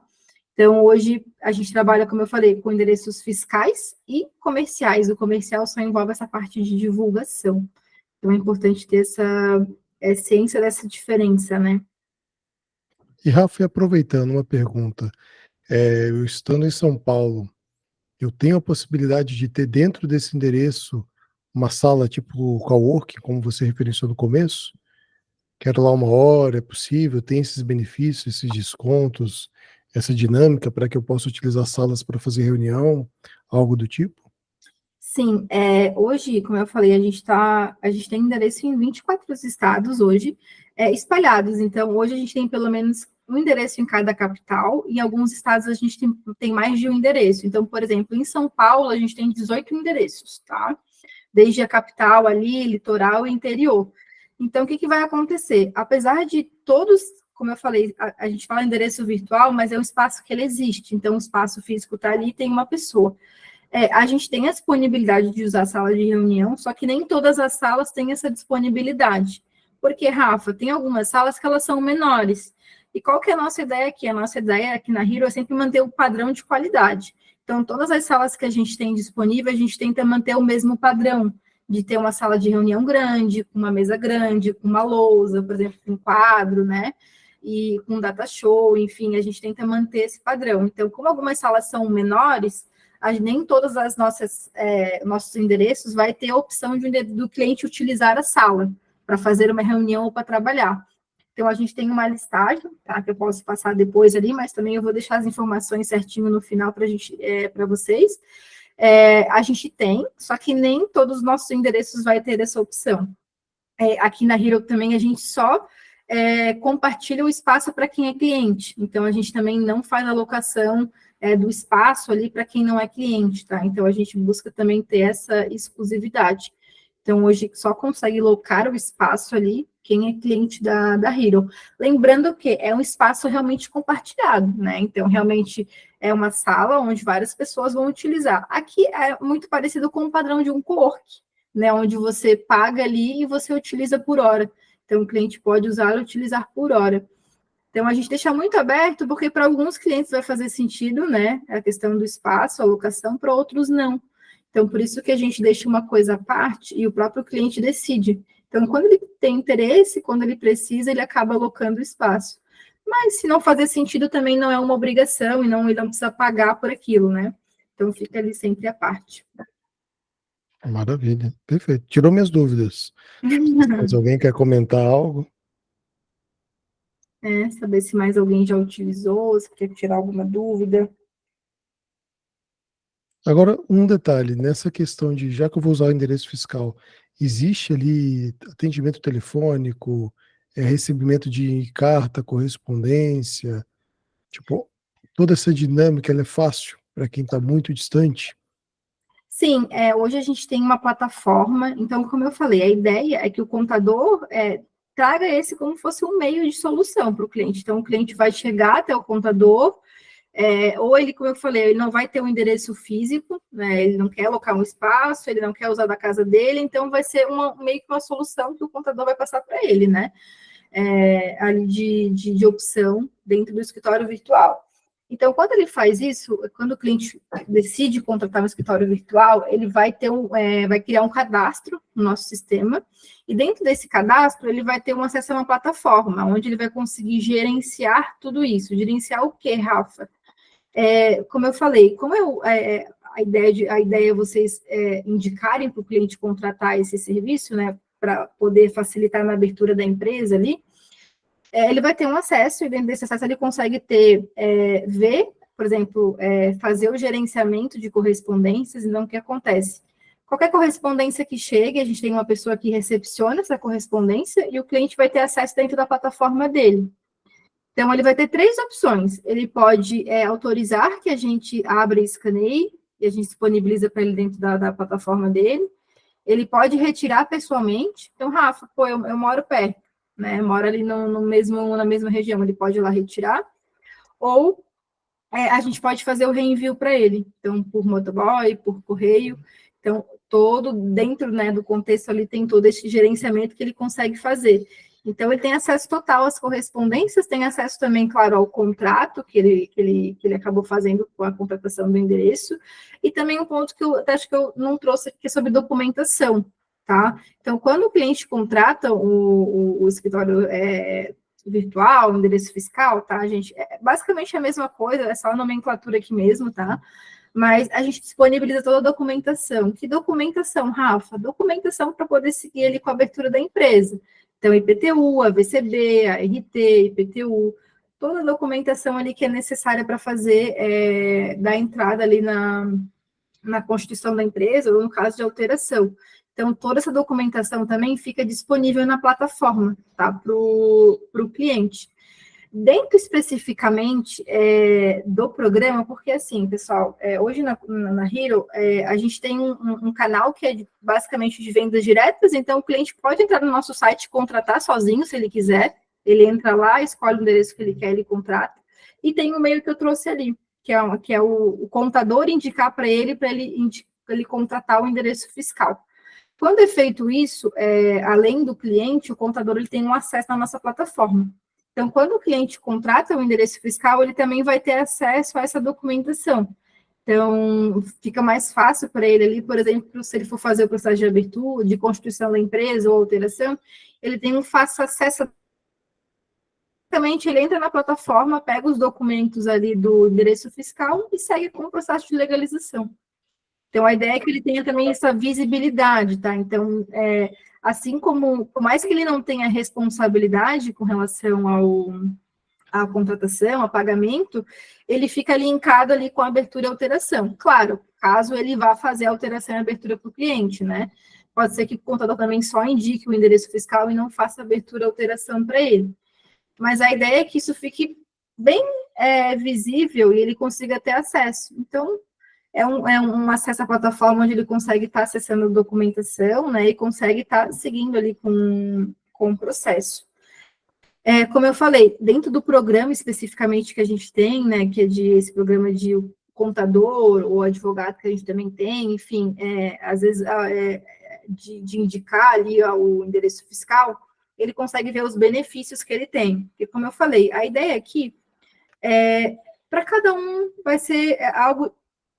S2: Então, hoje a gente trabalha, como eu falei, com endereços fiscais e comerciais. O comercial só envolve essa parte de divulgação. Então, é importante ter essa ciência dessa diferença, né?
S1: E, Rafa, aproveitando uma pergunta, eu estando em São Paulo, eu tenho a possibilidade de ter dentro desse endereço uma sala tipo coworking, como você referenciou no começo? Quero lá 1 hora, é possível? Tem esses benefícios, esses descontos, essa dinâmica para que eu possa utilizar salas para fazer reunião, algo do tipo?
S2: Sim, hoje, como eu falei, a gente tem endereço em 24 estados hoje, espalhados. Então, hoje a gente tem pelo menos um endereço em cada capital, e em alguns estados a gente tem mais de um endereço. Então, por exemplo, em São Paulo, a gente tem 18 endereços, tá? Desde a capital ali, litoral e interior. Então, o que vai acontecer? Apesar de todos, como eu falei, a gente fala endereço virtual, mas é um espaço que ele existe. Então, o espaço físico está ali e tem uma pessoa. A gente tem a disponibilidade de usar a sala de reunião, só que nem todas as salas têm essa disponibilidade. Porque, Rafa, tem algumas salas que elas são menores. E qual que é a nossa ideia aqui? A nossa ideia aqui na Hero é sempre manter o padrão de qualidade. Então, todas as salas que a gente tem disponível, a gente tenta manter o mesmo padrão. de ter uma sala de reunião grande, com uma mesa grande, com uma lousa, por exemplo, com um quadro, né? E com data show, enfim, a gente tenta manter esse padrão. Então, como algumas salas são menores, nem todas as nossos endereços vai ter a opção do cliente utilizar a sala para fazer uma reunião ou para trabalhar. Então, a gente tem uma listagem, tá, que eu posso passar depois ali, mas também eu vou deixar as informações certinho no final para vocês. A gente tem, só que nem todos os nossos endereços vai ter essa opção. Aqui na Hero também a gente só compartilha o espaço para quem é cliente. Então, a gente também não faz alocação do espaço ali para quem não é cliente, tá? Então, a gente busca também ter essa exclusividade. Então, hoje só consegue locar o espaço ali quem é cliente da Hero. Lembrando que é um espaço realmente compartilhado, né? Então, realmente é uma sala onde várias pessoas vão utilizar. Aqui é muito parecido com o padrão de um co-work, né? Onde você paga ali e você utiliza por hora. Então, o cliente pode usar e utilizar por hora. Então, a gente deixa muito aberto, porque para alguns clientes vai fazer sentido, né? A questão do espaço, a locação, para outros não. Então, por isso que a gente deixa uma coisa à parte e o próprio cliente decide. Então, quando ele tem interesse, quando ele precisa, ele acaba alocando o espaço. Mas, se não fazer sentido, também não é uma obrigação e ele não precisa pagar por aquilo, né? Então, fica ali sempre à parte.
S1: Maravilha, perfeito. Tirou minhas dúvidas. Se alguém quer comentar algo?
S2: Saber se mais alguém já utilizou, se quer tirar alguma dúvida.
S1: Agora, um detalhe, nessa questão de, já que eu vou usar o endereço fiscal, existe ali atendimento telefônico, recebimento de carta, correspondência, tipo, toda essa dinâmica, ela é fácil para quem está muito distante?
S2: Sim, hoje a gente tem uma plataforma, então, como eu falei, a ideia é que o contador traga esse como fosse um meio de solução para o cliente. Então, o cliente vai chegar até o contador, ou ele, como eu falei, ele não vai ter um endereço físico, né, ele não quer alocar um espaço, ele não quer usar da casa dele, então vai ser meio que uma solução que o contador vai passar para ele, né? Ali de opção dentro do escritório virtual. Então, quando ele faz isso, quando o cliente decide contratar um escritório virtual, ele vai criar um cadastro no nosso sistema, e dentro desse cadastro, ele vai ter um acesso a uma plataforma, onde ele vai conseguir gerenciar tudo isso. Gerenciar o quê, Rafa? Como eu falei, a ideia é vocês indicarem para o cliente contratar esse serviço, né, para poder facilitar na abertura da empresa ali, ele vai ter um acesso, e dentro desse acesso ele consegue ver, por exemplo, fazer o gerenciamento de correspondências. Então, o que acontece? Qualquer correspondência que chegue, a gente tem uma pessoa que recepciona essa correspondência e o cliente vai ter acesso dentro da plataforma dele. Então, ele vai ter 3 opções. Ele pode autorizar que a gente abra e escaneie, e a gente disponibiliza para ele dentro da plataforma dele. Ele pode retirar pessoalmente. Então, Rafa, eu moro perto, né? Mora ali na mesma região, ele pode ir lá retirar, ou a gente pode fazer o reenvio para ele, então, por motoboy, por correio. Então, todo dentro, né, do contexto ali tem todo esse gerenciamento que ele consegue fazer. Então, ele tem acesso total às correspondências, tem acesso também, claro, ao contrato que ele acabou fazendo com a contratação do endereço, e também um ponto que eu acho que eu não trouxe aqui, que é sobre documentação. Tá? Então, quando o cliente contrata o escritório virtual, o endereço fiscal, tá, gente? Basicamente a mesma coisa, é só a nomenclatura aqui mesmo, tá? Mas a gente disponibiliza toda a documentação. Que documentação, Rafa? Documentação para poder seguir ali com a abertura da empresa. Então, IPTU, a VCB, a RT, IPTU, toda a documentação ali que é necessária para fazer da entrada ali na constituição da empresa, ou no caso de alteração. Então, toda essa documentação também fica disponível na plataforma, tá? Para o cliente. Dentro especificamente do programa, porque assim, pessoal, hoje na Hero, a gente tem um canal que é basicamente de vendas diretas, então o cliente pode entrar no nosso site e contratar sozinho, se ele quiser. Ele entra lá, escolhe o endereço que ele quer, ele contrata. E tem o meio que eu trouxe ali, que é o contador indicar para ele contratar o endereço fiscal. Quando é feito isso, além do cliente, o contador ele tem um acesso na nossa plataforma. Então, quando o cliente contrata o endereço fiscal, ele também vai ter acesso a essa documentação. Então, fica mais fácil para ele ali, por exemplo, se ele for fazer o processo de abertura, de constituição da empresa ou alteração, ele tem um fácil acesso. Basicamente, ele entra na plataforma, pega os documentos ali do endereço fiscal e segue com o processo de legalização. Então, a ideia é que ele tenha também essa visibilidade, tá? Então, assim como, por mais que ele não tenha responsabilidade com relação à contratação, ao pagamento, ele fica linkado ali com a abertura e alteração. Claro, caso ele vá fazer a alteração e abertura para o cliente, né? Pode ser que o contador também só indique o endereço fiscal e não faça abertura e alteração para ele. Mas a ideia é que isso fique bem visível e ele consiga ter acesso. Então, é um acesso à plataforma onde ele consegue estar acessando a documentação, né, e consegue estar seguindo ali com o processo. Como eu falei, dentro do programa especificamente que a gente tem, né, que é esse programa de contador ou advogado que a gente também tem, enfim, às vezes de indicar ali o endereço fiscal, ele consegue ver os benefícios que ele tem. Porque, como eu falei, a ideia aqui para cada um vai ser algo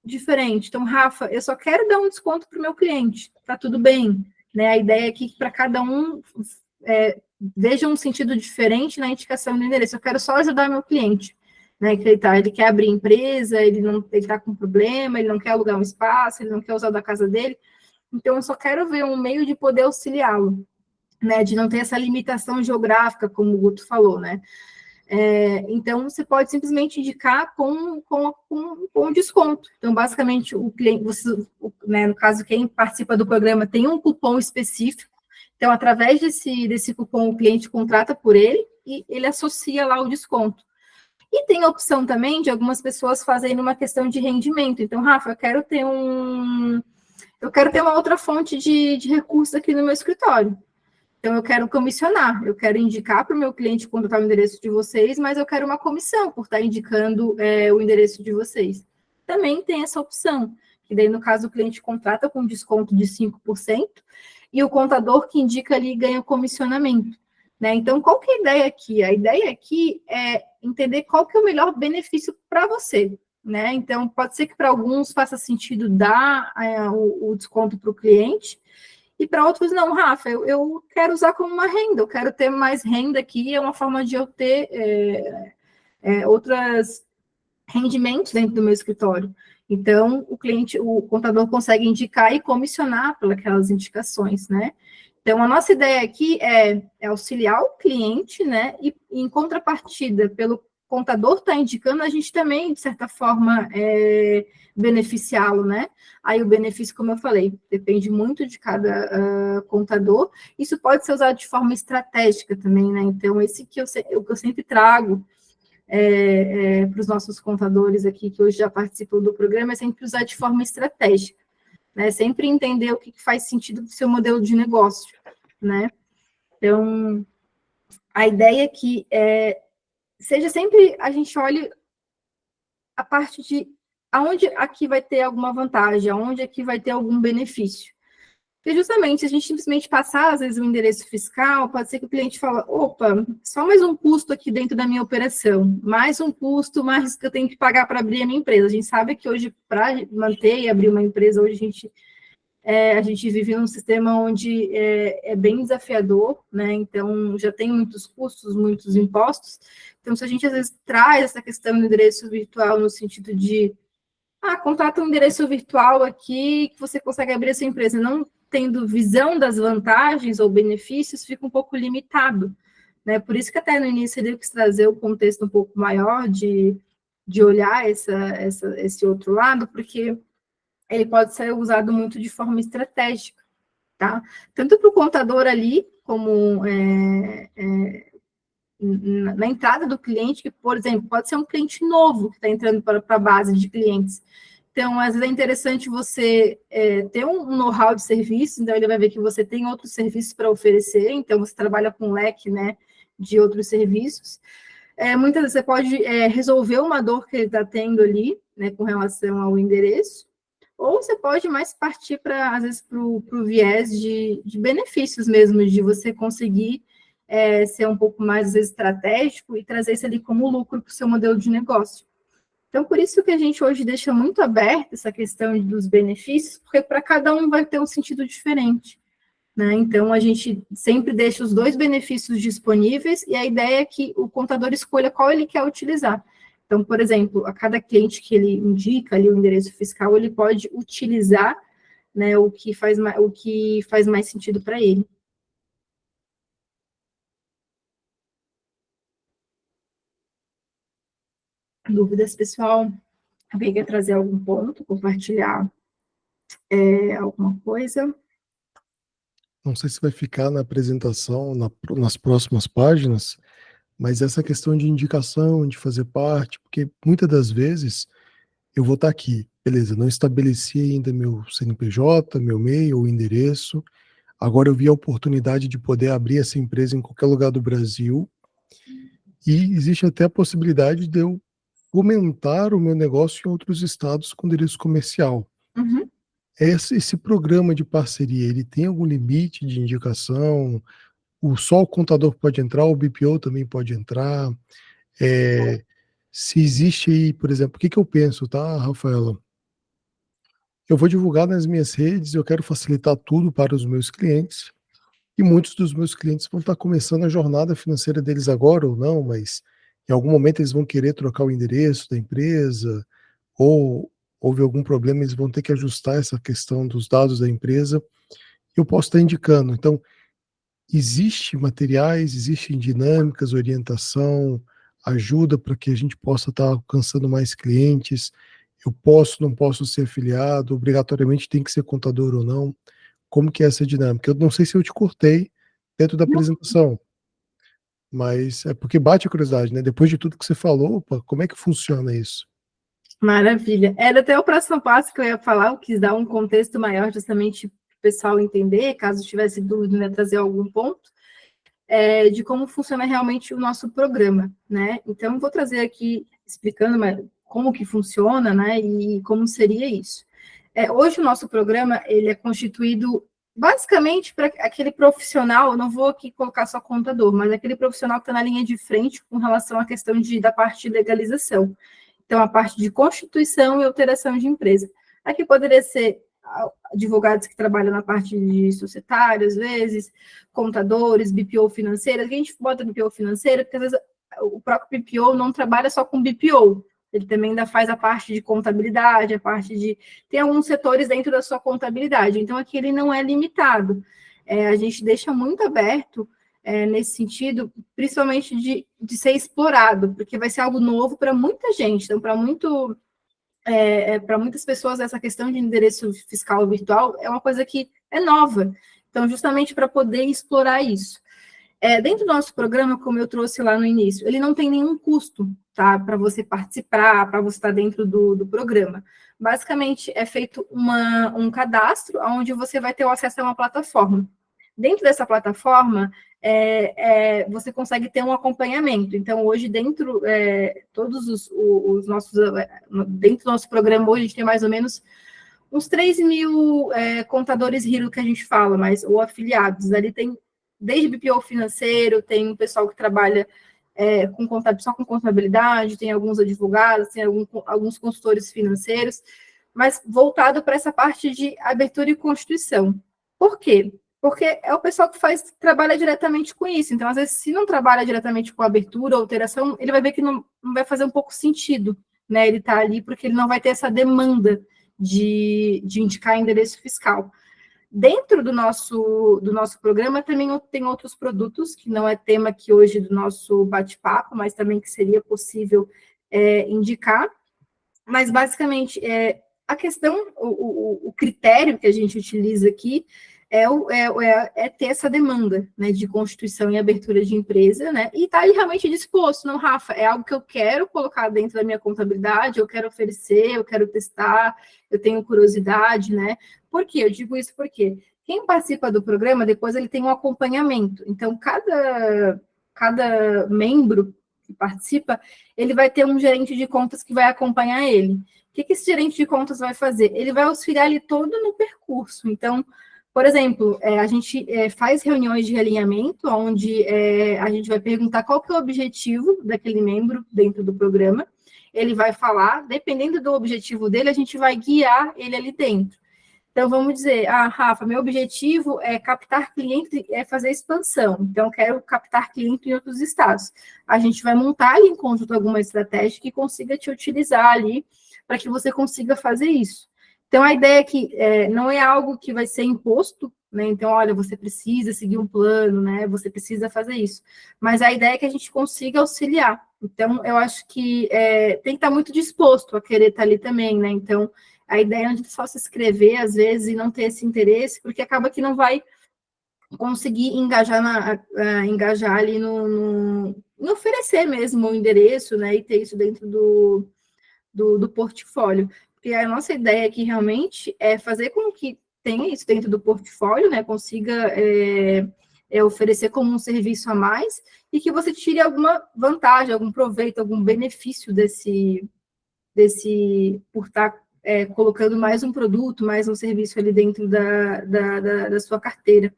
S2: diferente. Então, Rafa, eu só quero dar um desconto para o meu cliente, tá tudo bem, né? A ideia aqui é que para cada um veja um sentido diferente na indicação do endereço. Eu quero só ajudar meu cliente, né? Que ele quer abrir empresa, ele está com problema, ele não quer alugar um espaço, ele não quer usar da casa dele. Então, eu só quero ver um meio de poder auxiliá-lo, né? De não ter essa limitação geográfica, como o Guto falou, né? Então, você pode simplesmente indicar com desconto. Então, basicamente, o cliente, né, no caso, quem participa do programa tem um cupom específico. Então, através desse cupom, o cliente contrata por ele e ele associa lá o desconto. E tem a opção também de algumas pessoas fazendo uma questão de rendimento. Então, Rafa, eu quero ter uma outra fonte de recursos aqui no meu escritório. Então, eu quero comissionar, eu quero indicar para o meu cliente contratar o endereço de vocês, mas eu quero uma comissão por estar indicando o endereço de vocês. Também tem essa opção, que daí, no caso, o cliente contrata com desconto de 5%, e o contador que indica ali ganha comissionamento, né? Então, qual que é a ideia aqui? A ideia aqui é entender qual que é o melhor benefício para você, né? Então, pode ser que para alguns faça sentido dar o desconto para o cliente, e para outros, não, Rafa, eu quero usar como uma renda, eu quero ter mais renda aqui, é uma forma de eu ter outros rendimentos dentro do meu escritório. Então, o contador consegue indicar e comissionar pelas indicações, né? Então, a nossa ideia aqui é auxiliar o cliente, né? E em contrapartida, pelo contador está indicando, a gente também, de certa forma, beneficiá-lo, né? Aí o benefício, como eu falei, depende muito de cada contador. Isso pode ser usado de forma estratégica também, né? Então, esse que eu sempre trago para os nossos contadores aqui, que hoje já participam do programa, é sempre usar de forma estratégica, né? Sempre entender o que faz sentido para o seu modelo de negócio, né? Então, a ideia aqui seja sempre a gente olhe a parte de aonde aqui vai ter alguma vantagem, aonde aqui vai ter algum benefício. Porque justamente, se a gente simplesmente passar, às vezes, o endereço fiscal, pode ser que o cliente fala, opa, só mais um custo aqui dentro da minha operação, mais um custo, mais que eu tenho que pagar para abrir a minha empresa. A gente sabe que hoje, para manter e abrir uma empresa, hoje a gente vive num sistema onde é bem desafiador, né? Então, já tem muitos custos, muitos impostos. Então, se a gente, às vezes, traz essa questão do endereço virtual no sentido de, contrata um endereço virtual aqui que você consegue abrir a sua empresa, não tendo visão das vantagens ou benefícios, fica um pouco limitado, né? Por isso que até no início eu quis trazer o contexto um pouco maior de olhar esse outro lado, porque ele pode ser usado muito de forma estratégica, tá? Tanto para o contador ali, como na entrada do cliente, que, por exemplo, pode ser um cliente novo que está entrando para a base de clientes. Então, às vezes é interessante você ter um know-how de serviço, então ele vai ver que você tem outros serviços para oferecer, então você trabalha com um leque, né, de outros serviços. Muitas vezes você pode resolver uma dor que ele está tendo ali, né, com relação ao endereço, ou você pode mais partir às vezes, para o viés de benefícios mesmo, de você conseguir ser um pouco mais, às vezes, estratégico e trazer isso ali como lucro para o seu modelo de negócio, Então, por isso que a gente hoje deixa muito aberta essa questão dos benefícios, porque para cada um vai ter um sentido diferente, né? Então, a gente sempre deixa os 2 benefícios disponíveis e a ideia é que o contador escolha qual ele quer utilizar. Então, por exemplo, a cada cliente que ele indica ali o endereço fiscal, ele pode utilizar, né, o que faz mais sentido para ele. Dúvidas, pessoal? Alguém quer trazer algum ponto, compartilhar alguma coisa?
S1: Não sei se vai ficar na apresentação, nas próximas páginas, mas essa questão de indicação, de fazer parte, porque muitas das vezes eu vou estar aqui, beleza, não estabeleci ainda meu CNPJ, meu e-mail ou endereço, agora eu vi a oportunidade de poder abrir essa empresa em qualquer lugar do Brasil, e existe até a possibilidade de eu fomentar o meu negócio em outros estados com endereço comercial.
S2: Uhum.
S1: Esse programa de parceria, ele tem algum limite de indicação? Só o contador pode entrar, o BPO também pode entrar? Se existe aí, por exemplo, o que eu penso, tá, Rafaela? Eu vou divulgar nas minhas redes, eu quero facilitar tudo para os meus clientes, e muitos dos meus clientes vão estar começando a jornada financeira deles agora ou não, mas em algum momento eles vão querer trocar o endereço da empresa, ou houve algum problema, eles vão ter que ajustar essa questão dos dados da empresa. Eu posso estar indicando. Então, existe materiais, existem dinâmicas, orientação, ajuda para que a gente possa estar alcançando mais clientes. Eu posso, não posso ser afiliado, obrigatoriamente tem que ser contador ou não. Como que é essa dinâmica? Eu não sei se eu te cortei dentro da apresentação, mas é porque bate a curiosidade, né? Depois de tudo que você falou, opa, como é que funciona isso?
S2: Maravilha. Era até o próximo passo que eu ia falar, eu quis dar um contexto maior justamente para o pessoal entender, caso tivesse dúvida, né, trazer algum ponto, de como funciona realmente o nosso programa, né? Então, eu vou trazer aqui, explicando como que funciona, né, e como seria isso. Hoje, o nosso programa, ele é constituído basicamente para aquele profissional, não vou aqui colocar só contador, mas aquele profissional que está na linha de frente com relação à questão da parte de legalização. Então, a parte de constituição e alteração de empresa. Aqui poderia ser advogados que trabalham na parte de societário, às vezes, contadores, BPO financeiras. A gente bota BPO financeira, porque às vezes o próprio BPO não trabalha só com BPO, ele também ainda faz a parte de contabilidade, a parte de... Tem alguns setores dentro da sua contabilidade, então aqui ele não é limitado. A gente deixa muito aberto nesse sentido, principalmente de ser explorado, porque vai ser algo novo para muita gente. Então, para muitas pessoas, essa questão de endereço fiscal virtual é uma coisa que é nova. Então, justamente para poder explorar isso. Dentro do nosso programa, como eu trouxe lá no início, ele não tem nenhum custo, tá, para você participar, para você estar dentro do programa. Basicamente, é feito um cadastro, onde você vai ter o acesso a uma plataforma. Dentro dessa plataforma, você consegue ter um acompanhamento. Então, hoje, dentro todos os nossos... dentro do nosso programa, hoje, a gente tem mais ou menos uns 3.000 contadores Hero que a gente fala, ou afiliados. Ali tem, desde BPO financeiro, tem um pessoal que trabalha só com contabilidade, tem alguns advogados, tem alguns consultores financeiros, mas voltado para essa parte de abertura e constituição. Por quê? Porque é o pessoal que trabalha diretamente com isso. Então, às vezes, se não trabalha diretamente com abertura ou alteração, ele vai ver que não vai fazer um pouco sentido, né? Ele está ali porque ele não vai ter essa demanda de indicar endereço fiscal. Dentro do nosso programa, também tem outros produtos, que não é tema aqui hoje do nosso bate-papo, mas também que seria possível indicar. Mas, basicamente, a questão, o critério que a gente utiliza aqui é ter essa demanda, né, de constituição e abertura de empresa, né, e estar realmente disposto. Não, Rafa, é algo que eu quero colocar dentro da minha contabilidade, eu quero oferecer, eu quero testar, eu tenho curiosidade, né? Por quê? Eu digo isso porque quem participa do programa, depois ele tem um acompanhamento. Então, cada membro que participa, ele vai ter um gerente de contas que vai acompanhar ele. O que esse gerente de contas vai fazer? Ele vai auxiliar ele todo no percurso. Então, por exemplo, a gente faz reuniões de realinhamento, onde a gente vai perguntar qual que é o objetivo daquele membro dentro do programa, ele vai falar, dependendo do objetivo dele, a gente vai guiar ele ali dentro. Então, vamos dizer, Rafa, meu objetivo é captar cliente, é fazer expansão. Então, quero captar cliente em outros estados. A gente vai montar ali em conjunto alguma estratégia que consiga te utilizar ali para que você consiga fazer isso. Então, a ideia é que não é algo que vai ser imposto, né? Então, olha, você precisa seguir um plano, né? Você precisa fazer isso. Mas a ideia é que a gente consiga auxiliar. Então, eu acho que tem que estar muito disposto a querer estar ali também, né? Então, a ideia é de só se inscrever, às vezes, e não ter esse interesse, porque acaba que não vai conseguir engajar ali em oferecer mesmo o endereço, né? E ter isso dentro do portfólio. Porque a nossa ideia aqui realmente é fazer com que tenha isso dentro do portfólio, né? Consiga oferecer como um serviço a mais e que você tire alguma vantagem, algum proveito, algum benefício desse por estar colocando mais um produto, mais um serviço ali dentro da sua carteira,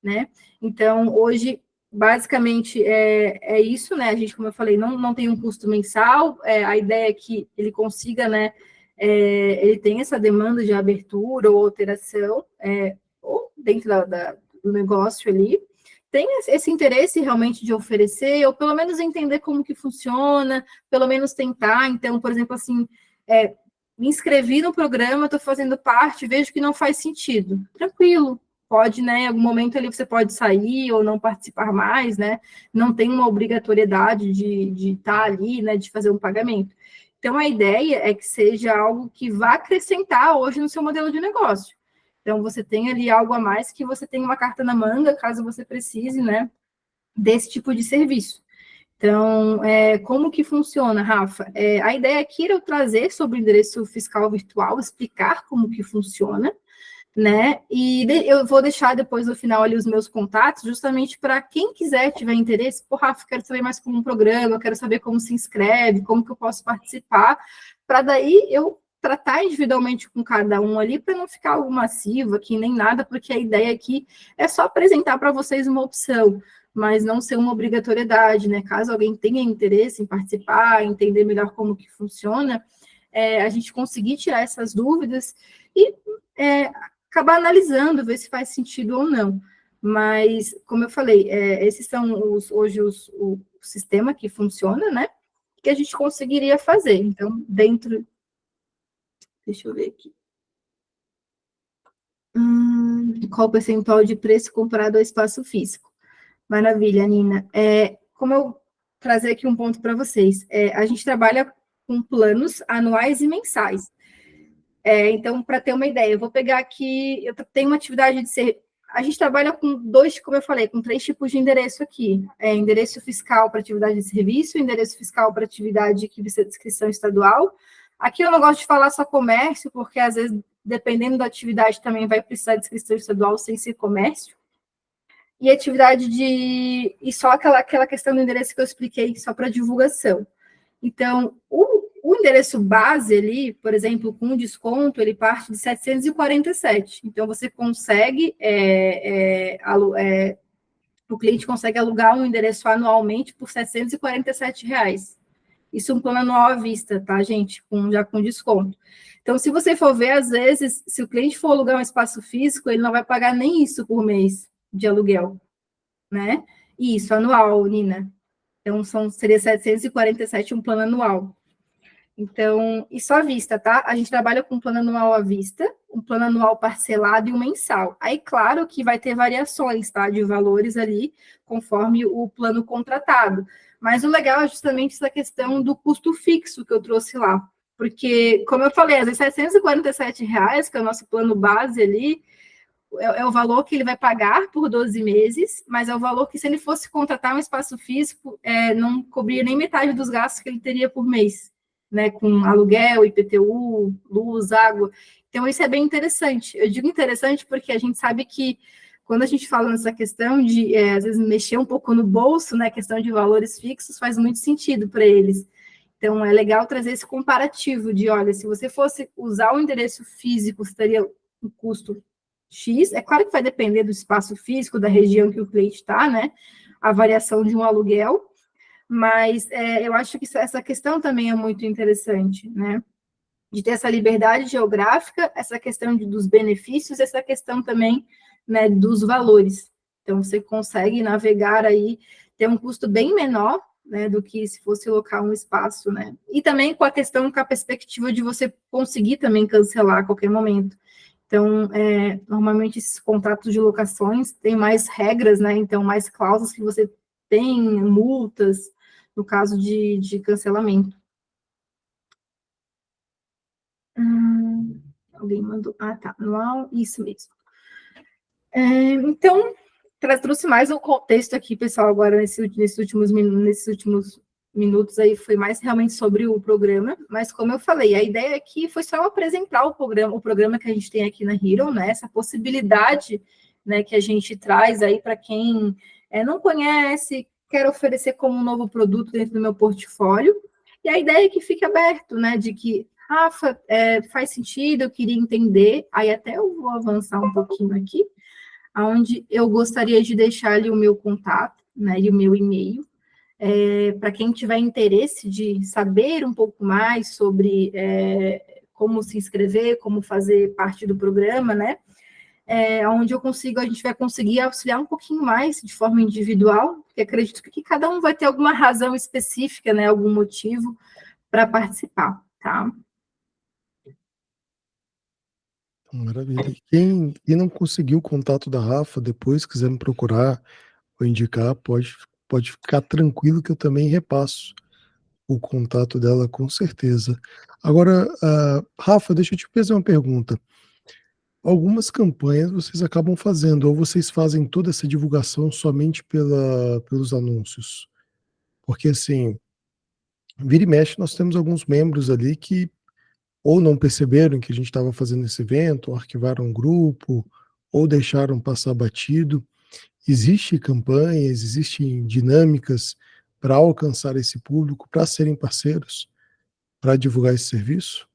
S2: né? Então, hoje, basicamente, é isso, né? A gente, como eu falei, não tem um custo mensal, a ideia é que ele consiga, né? Ele tem essa demanda de abertura ou alteração, ou dentro do negócio ali, tem esse interesse realmente de oferecer, ou pelo menos entender como que funciona, pelo menos tentar. Então, por exemplo, assim, me inscrevi no programa, estou fazendo parte, vejo que não faz sentido. Tranquilo, pode, né? Em algum momento ali você pode sair ou não participar mais, né? Não tem uma obrigatoriedade de estar ali, né? De fazer um pagamento. Então, a ideia é que seja algo que vá acrescentar hoje no seu modelo de negócio. Então, você tem ali algo a mais que você tem uma carta na manga, caso você precise, né, desse tipo de serviço. Então, como que funciona, Rafa? A ideia aqui era eu trazer sobre o endereço fiscal virtual, explicar como que funciona, né? E eu vou deixar depois no final ali os meus contatos, justamente para quem quiser, tiver interesse, pô, Rafa, quero saber mais como um programa, quero saber como se inscreve, como que eu posso participar, para daí eu tratar individualmente com cada um ali, para não ficar algo massivo aqui, nem nada, porque a ideia aqui é só apresentar para vocês uma opção, mas não ser uma obrigatoriedade, né? Caso alguém tenha interesse em participar, entender melhor como que funciona, a gente conseguir tirar essas dúvidas e acabar analisando, ver se faz sentido ou não. Mas, como eu falei, esses são hoje o sistema que funciona, né? Que a gente conseguiria fazer. Então, dentro... Deixa eu ver aqui. Qual o percentual de preço comparado ao espaço físico? Maravilha, Nina. Como eu trazer aqui um ponto para vocês, a gente trabalha com planos anuais e mensais. Então, para ter uma ideia, eu vou pegar aqui, eu tenho uma atividade de ser. A gente trabalha com como eu falei, com 3 tipos de endereço aqui. Endereço fiscal para atividade de serviço, endereço fiscal para atividade que precisa de inscrição estadual. Aqui eu não gosto de falar só comércio, porque às vezes, dependendo da atividade, também vai precisar de inscrição estadual sem ser comércio. E atividade e só aquela questão do endereço que eu expliquei, só para divulgação. Então, o endereço base ali, por exemplo, com desconto, ele parte de 747. Então, você consegue, o cliente consegue alugar um endereço anualmente por R$ 747. Isso é um plano anual à vista, tá, gente? Já com desconto. Então, se você for ver, às vezes, se o cliente for alugar um espaço físico, ele não vai pagar nem isso por mês de aluguel, né? Isso, anual, Nina. Então, seria 747 um plano anual. Então, isso à vista, tá? A gente trabalha com um plano anual à vista, um plano anual parcelado e um mensal. Aí, claro que vai ter variações, tá? De valores ali, conforme o plano contratado. Mas o legal é justamente essa questão do custo fixo que eu trouxe lá. Porque, como eu falei, às vezes R$ 747, que é o nosso plano base ali, é o valor que ele vai pagar por 12 meses, mas é o valor que, se ele fosse contratar um espaço físico, não cobria nem metade dos gastos que ele teria por mês, né? Com aluguel, IPTU, luz, água. Então, isso é bem interessante. Eu digo interessante porque a gente sabe que, quando a gente fala nessa questão de, às vezes, mexer um pouco no bolso, né? Questão de valores fixos, faz muito sentido para eles. Então, é legal trazer esse comparativo de, olha, se você fosse usar o endereço físico, você teria um custo X, é claro que vai depender do espaço físico, da região que o cliente está, né? A variação de um aluguel, Mas eu acho que essa questão também é muito interessante, né? De ter essa liberdade geográfica, essa questão dos benefícios, essa questão também, né, dos valores. Então, você consegue navegar aí, ter um custo bem menor, né, do que se fosse locar um espaço, né? E também com a perspectiva de você conseguir também cancelar a qualquer momento. Então, normalmente esses contratos de locações têm mais regras, né? Então, mais cláusulas que você tem, multas, no caso de cancelamento. Alguém mandou. Ah, tá. Anual, isso mesmo. Então, trouxe mais um contexto aqui, pessoal, agora nesses últimos minutos aí, foi mais realmente sobre o programa, mas como eu falei, a ideia aqui foi só apresentar o programa que a gente tem aqui na Hero, né? Essa possibilidade, né, que a gente traz aí para quem não conhece, quer oferecer como um novo produto dentro do meu portfólio, e a ideia é que fique aberto, né? De que Rafa, faz sentido, eu queria entender, aí até eu vou avançar um pouquinho aqui, onde eu gostaria de deixar ali o meu contato, né, e o meu e-mail, para quem tiver interesse de saber um pouco mais sobre como se inscrever, como fazer parte do programa, né, onde a gente vai conseguir auxiliar um pouquinho mais de forma individual, porque acredito que cada um vai ter alguma razão específica, né, algum motivo para participar, tá?
S1: Maravilha. Quem não conseguiu o contato da Rafa, depois quiser me procurar ou indicar, pode ficar tranquilo que eu também repasso o contato dela com certeza. Agora, Rafa, deixa eu te fazer uma pergunta. Algumas campanhas vocês acabam fazendo, ou vocês fazem toda essa divulgação somente pelos anúncios? Porque assim, vira e mexe, nós temos alguns membros ali que ou não perceberam que a gente estava fazendo esse evento, ou arquivaram o grupo, ou deixaram passar batido. Existem campanhas, existem dinâmicas para alcançar esse público, para serem parceiros, para divulgar esse serviço?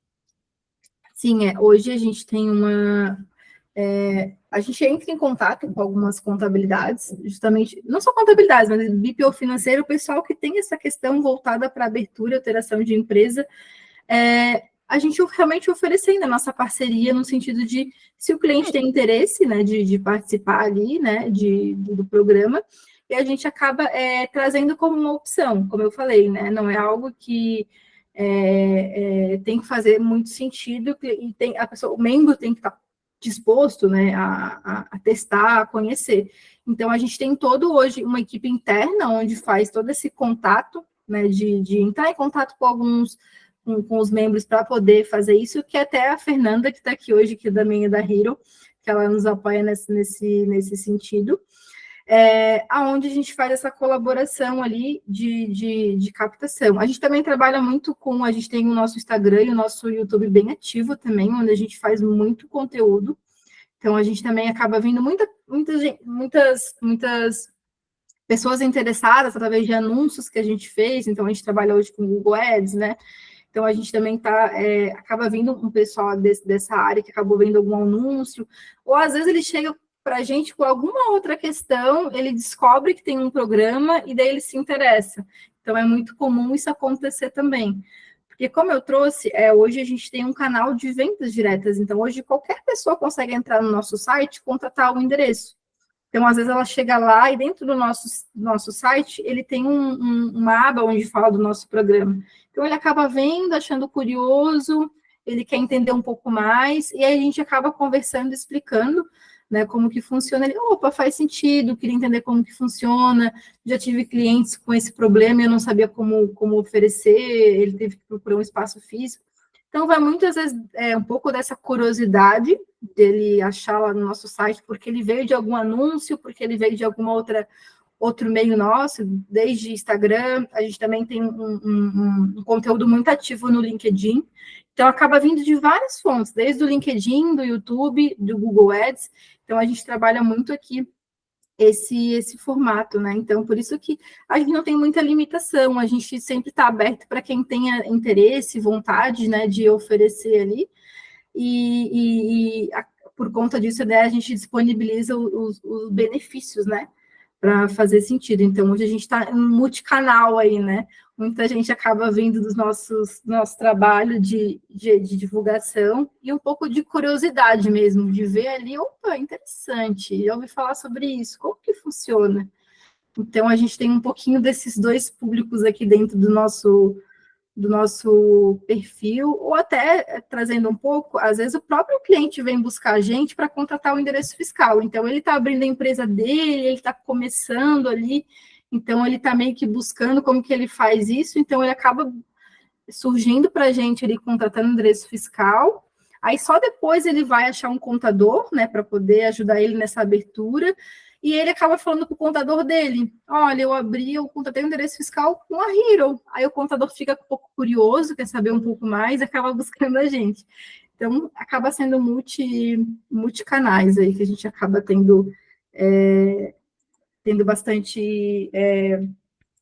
S2: Sim, hoje a gente tem a gente entra em contato com algumas contabilidades, justamente, não só contabilidades, mas BPO financeiro, o pessoal que tem essa questão voltada para abertura e alteração de empresa, a gente realmente oferecendo a nossa parceria no sentido de, se o cliente tem interesse, né, de participar ali, né, do programa, e a gente acaba trazendo como uma opção, como eu falei, né, não é algo que tem que fazer muito sentido, e o membro tem que estar disposto, né, a testar, a conhecer. Então, a gente tem hoje uma equipe interna onde faz todo esse contato, né, de entrar em contato com os membros para poder fazer isso, que até a Fernanda, que está aqui hoje, que também é da Hero, que ela nos apoia nesse sentido, aonde a gente faz essa colaboração ali de captação. A gente também trabalha muito a gente tem o nosso Instagram e o nosso YouTube bem ativo também, onde a gente faz muito conteúdo. Então, a gente também acaba vendo muitas pessoas interessadas através de anúncios que a gente fez. Então, a gente trabalha hoje com Google Ads, né? Então, a gente também acaba vindo um pessoal dessa área que acabou vendo algum anúncio, ou às vezes ele chega para a gente com alguma outra questão, ele descobre que tem um programa e daí ele se interessa. Então, é muito comum isso acontecer também. Porque, como eu trouxe, hoje a gente tem um canal de vendas diretas. Então, hoje qualquer pessoa consegue entrar no nosso site e contratar o endereço. Então, às vezes ela chega lá e dentro do nosso site, ele tem uma aba onde fala do nosso programa. Então, ele acaba vendo, achando curioso, ele quer entender um pouco mais, e aí a gente acaba conversando, explicando, né, como que funciona. Ele, opa, faz sentido, queria entender como que funciona, já tive clientes com esse problema e eu não sabia como oferecer, ele teve que procurar um espaço físico. Então, vai muitas vezes um pouco dessa curiosidade dele achar lá no nosso site, porque ele veio de algum anúncio, porque ele veio de outro meio nosso, desde Instagram, a gente também tem um conteúdo muito ativo no LinkedIn, então acaba vindo de várias fontes, desde o LinkedIn, do YouTube, do Google Ads, então a gente trabalha muito aqui esse formato, né? Então, por isso que a gente não tem muita limitação, a gente sempre está aberto para quem tenha interesse, vontade, né, de oferecer ali, por conta disso, né, a gente disponibiliza os benefícios, né, fazer sentido. Então, hoje a gente está em multicanal aí, né? Muita gente acaba vindo do nosso trabalho de divulgação e um pouco de curiosidade mesmo, de ver ali, opa, interessante, eu ouvi falar sobre isso, como que funciona? Então, a gente tem um pouquinho desses dois públicos aqui dentro do nosso perfil, ou até trazendo um pouco, às vezes o próprio cliente vem buscar a gente para contratar o endereço fiscal. Então, ele está abrindo a empresa dele, ele está começando ali, então ele está meio que buscando como que ele faz isso, então ele acaba surgindo para a gente ali, contratando endereço fiscal, aí só depois ele vai achar um contador, né, para poder ajudar ele nessa abertura, e ele acaba falando para o contador dele, olha, eu contratei um endereço fiscal com a Hero. Aí o contador fica um pouco curioso, quer saber um pouco mais, e acaba buscando a gente. Então, acaba sendo multicanais aí, que a gente acaba tendo bastante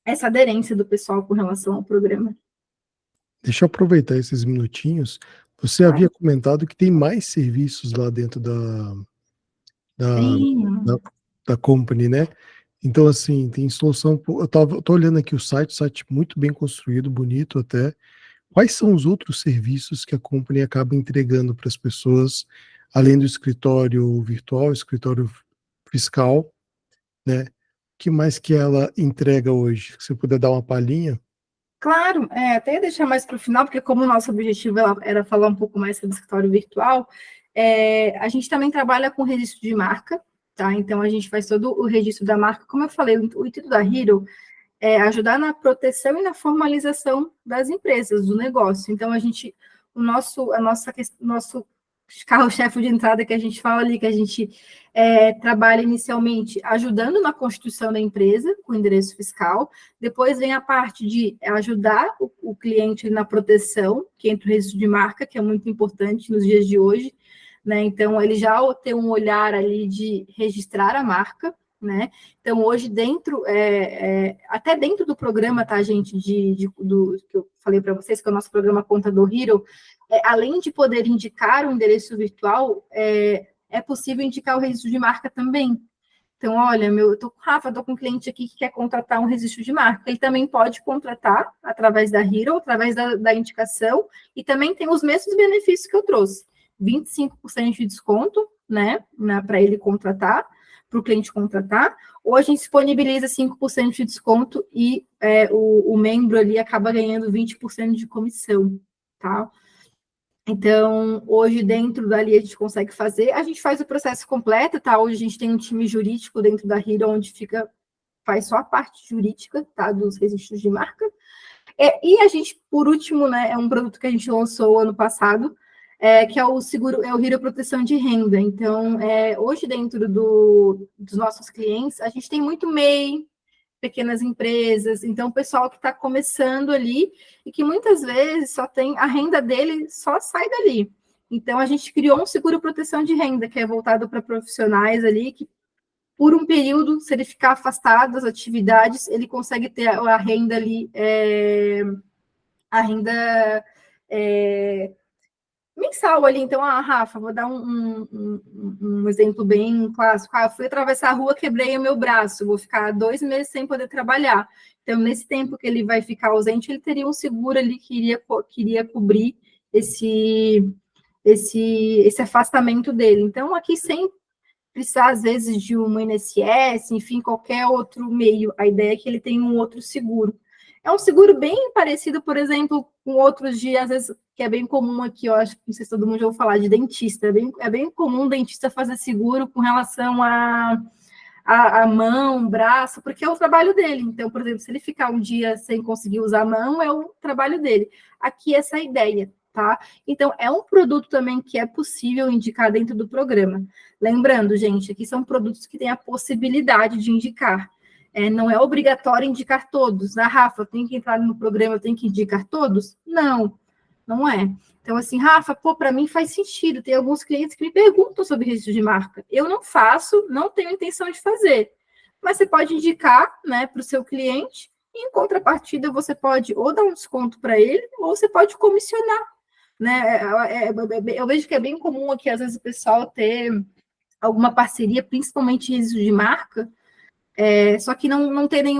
S2: essa aderência do pessoal com relação ao programa.
S1: Deixa eu aproveitar esses minutinhos. Você havia comentado que tem mais serviços lá dentro da,
S2: Sim.
S1: da company, né? Então, assim, tem solução. Eu tô olhando aqui o site muito bem construído, bonito até. Quais são os outros serviços que a company acaba entregando para as pessoas, além do escritório virtual, escritório fiscal, né? O que mais que ela entrega hoje? Se você puder dar uma palhinha.
S2: Claro, até ia deixar mais para o final, porque como o nosso objetivo era falar um pouco mais sobre o escritório virtual, a gente também trabalha com registro de marca, tá? Então, a gente faz todo o registro da marca. Como eu falei, o intuito da Hero é ajudar na proteção e na formalização das empresas, do negócio. Então, nosso carro-chefe de entrada que a gente fala ali, que a gente trabalha inicialmente ajudando na constituição da empresa, com endereço fiscal, depois vem a parte de ajudar o cliente na proteção, que entra o registro de marca, que é muito importante nos dias de hoje, né? Então, ele já tem um olhar ali de registrar a marca, né? Então, hoje, até dentro do programa, tá, gente, do que eu falei para vocês, que é o nosso programa Contador Hero, além de poder indicar o endereço virtual, é possível indicar o registro de marca também. Então, olha, eu estou com um cliente aqui que quer contratar um registro de marca. Ele também pode contratar através da Hero, através da indicação, e também tem os mesmos benefícios que eu trouxe. 25% de desconto, né, para ele contratar, para o cliente contratar, ou a gente disponibiliza 5% de desconto e o membro ali acaba ganhando 20% de comissão, tá? Então, hoje, dentro dali, a gente consegue fazer. A gente faz o processo completo, tá? Hoje a gente tem um time jurídico dentro da Hero, onde faz só a parte jurídica, tá? Dos registros de marca. E a gente, por último, né, é um produto que a gente lançou ano passado, que é o seguro, é o Hero Proteção de Renda. Então, hoje, dentro dos nossos clientes, a gente tem muito MEI, pequenas empresas, então o pessoal que está começando ali e que muitas vezes só tem a renda dele, só sai dali. Então a gente criou um seguro proteção de renda, que é voltado para profissionais ali, que por um período, se ele ficar afastado das atividades, ele consegue ter a renda ali, a renda mensal ali. Então, Rafa, vou dar um exemplo bem clássico. Fui atravessar a rua, quebrei o meu braço, vou ficar 2 meses sem poder trabalhar. Então, nesse tempo que ele vai ficar ausente, ele teria um seguro ali que iria cobrir esse afastamento dele. Então, aqui sem precisar, às vezes, de uma INSS, enfim, qualquer outro meio. A ideia é que ele tenha um outro seguro. É um seguro bem parecido, por exemplo, com outros de, às vezes, que é bem comum aqui, eu acho que não sei se todo mundo já ouviu falar de dentista. É bem comum o dentista fazer seguro com relação a mão, braço, porque é o trabalho dele. Então, por exemplo, se ele ficar um dia sem conseguir usar a mão, é o trabalho dele. Aqui essa é a ideia, tá? Então, é um produto também que é possível indicar dentro do programa. Lembrando, gente, aqui são produtos que têm a possibilidade de indicar. Não é obrigatório indicar todos. Rafa, eu tenho que entrar no programa, eu tenho que indicar todos? Não, não é. Então, assim, Rafa, para mim faz sentido. Tem alguns clientes que me perguntam sobre registro de marca. Eu não faço, não tenho intenção de fazer. Mas você pode indicar, né, para o seu cliente, e em contrapartida você pode ou dar um desconto para ele, ou você pode comissionar, né? Eu vejo que é bem comum aqui, às vezes, o pessoal ter alguma parceria, principalmente registro de marca, Só que não tem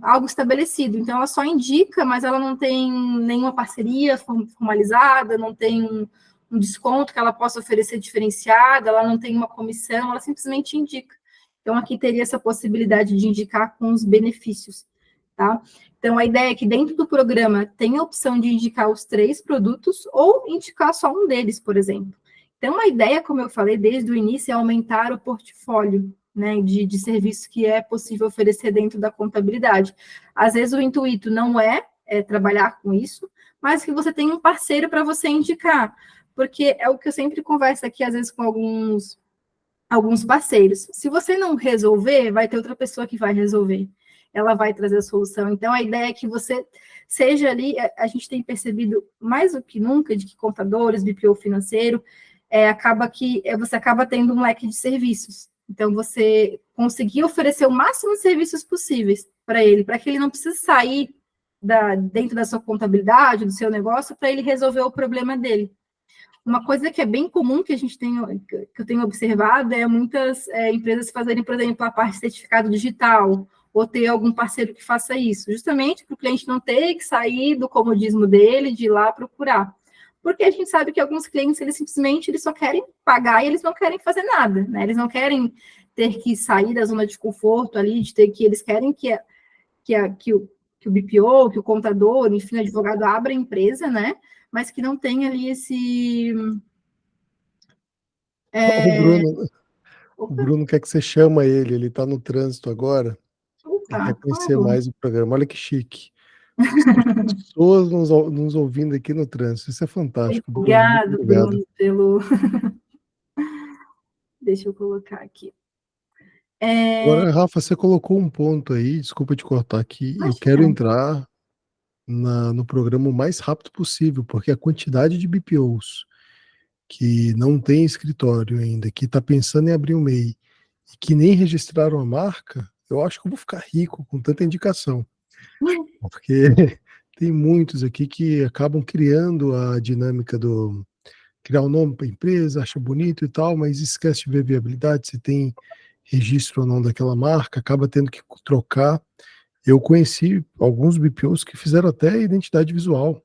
S2: algo estabelecido. Então, ela só indica, mas ela não tem nenhuma parceria formalizada, não tem um desconto que ela possa oferecer diferenciado, ela não tem uma comissão, ela simplesmente indica. Então, aqui teria essa possibilidade de indicar com os benefícios, tá? Então, a ideia é que dentro do programa tem a opção de indicar os 3 produtos ou indicar só um deles, por exemplo. Então, a ideia, como eu falei desde o início, é aumentar o portfólio, né, de serviços que é possível oferecer dentro da contabilidade. Às vezes o intuito não é trabalhar com isso, mas que você tenha um parceiro para você indicar, porque é o que eu sempre converso aqui, às vezes, com alguns parceiros. Se você não resolver, vai ter outra pessoa que vai resolver. Ela vai trazer a solução. Então, a ideia é que você seja ali, a gente tem percebido mais do que nunca, de que contadores, BPO financeiro, você acaba tendo um leque de serviços. Então, você conseguir oferecer o máximo de serviços possíveis para ele, para que ele não precise sair dentro da sua contabilidade, do seu negócio, para ele resolver o problema dele. Uma coisa que é bem comum que eu tenho observado é muitas empresas fazerem, por exemplo, a parte de certificado digital, ou ter algum parceiro que faça isso, justamente para o cliente não ter que sair do comodismo dele, de ir lá procurar. Porque a gente sabe que alguns clientes, eles só querem pagar e eles não querem fazer nada, né? Eles não querem ter que sair da zona de conforto ali, eles querem que o BPO, que o contador, enfim, o advogado abra a empresa, né? Mas que não tenha ali esse...
S1: O Bruno quer que você chama ele está no trânsito agora, ele quer conhecer mais o programa, olha que chique. Pessoas nos ouvindo aqui no trânsito, isso é fantástico.
S2: Obrigado, Bruno, pelo... Deixa eu colocar aqui.
S1: Agora, Rafa, você colocou um ponto aí, desculpa te cortar aqui, eu quero entrar no programa o mais rápido possível, porque a quantidade de BPOs que não tem escritório ainda, que está pensando em abrir um MEI, e que nem registraram a marca, eu acho que eu vou ficar rico com tanta indicação. Porque tem muitos aqui que acabam criando a dinâmica criar um nome para a empresa, acha bonito e tal, mas esquece de ver viabilidade, se tem registro ou não daquela marca, acaba tendo que trocar. Eu conheci alguns BPOs que fizeram até identidade visual,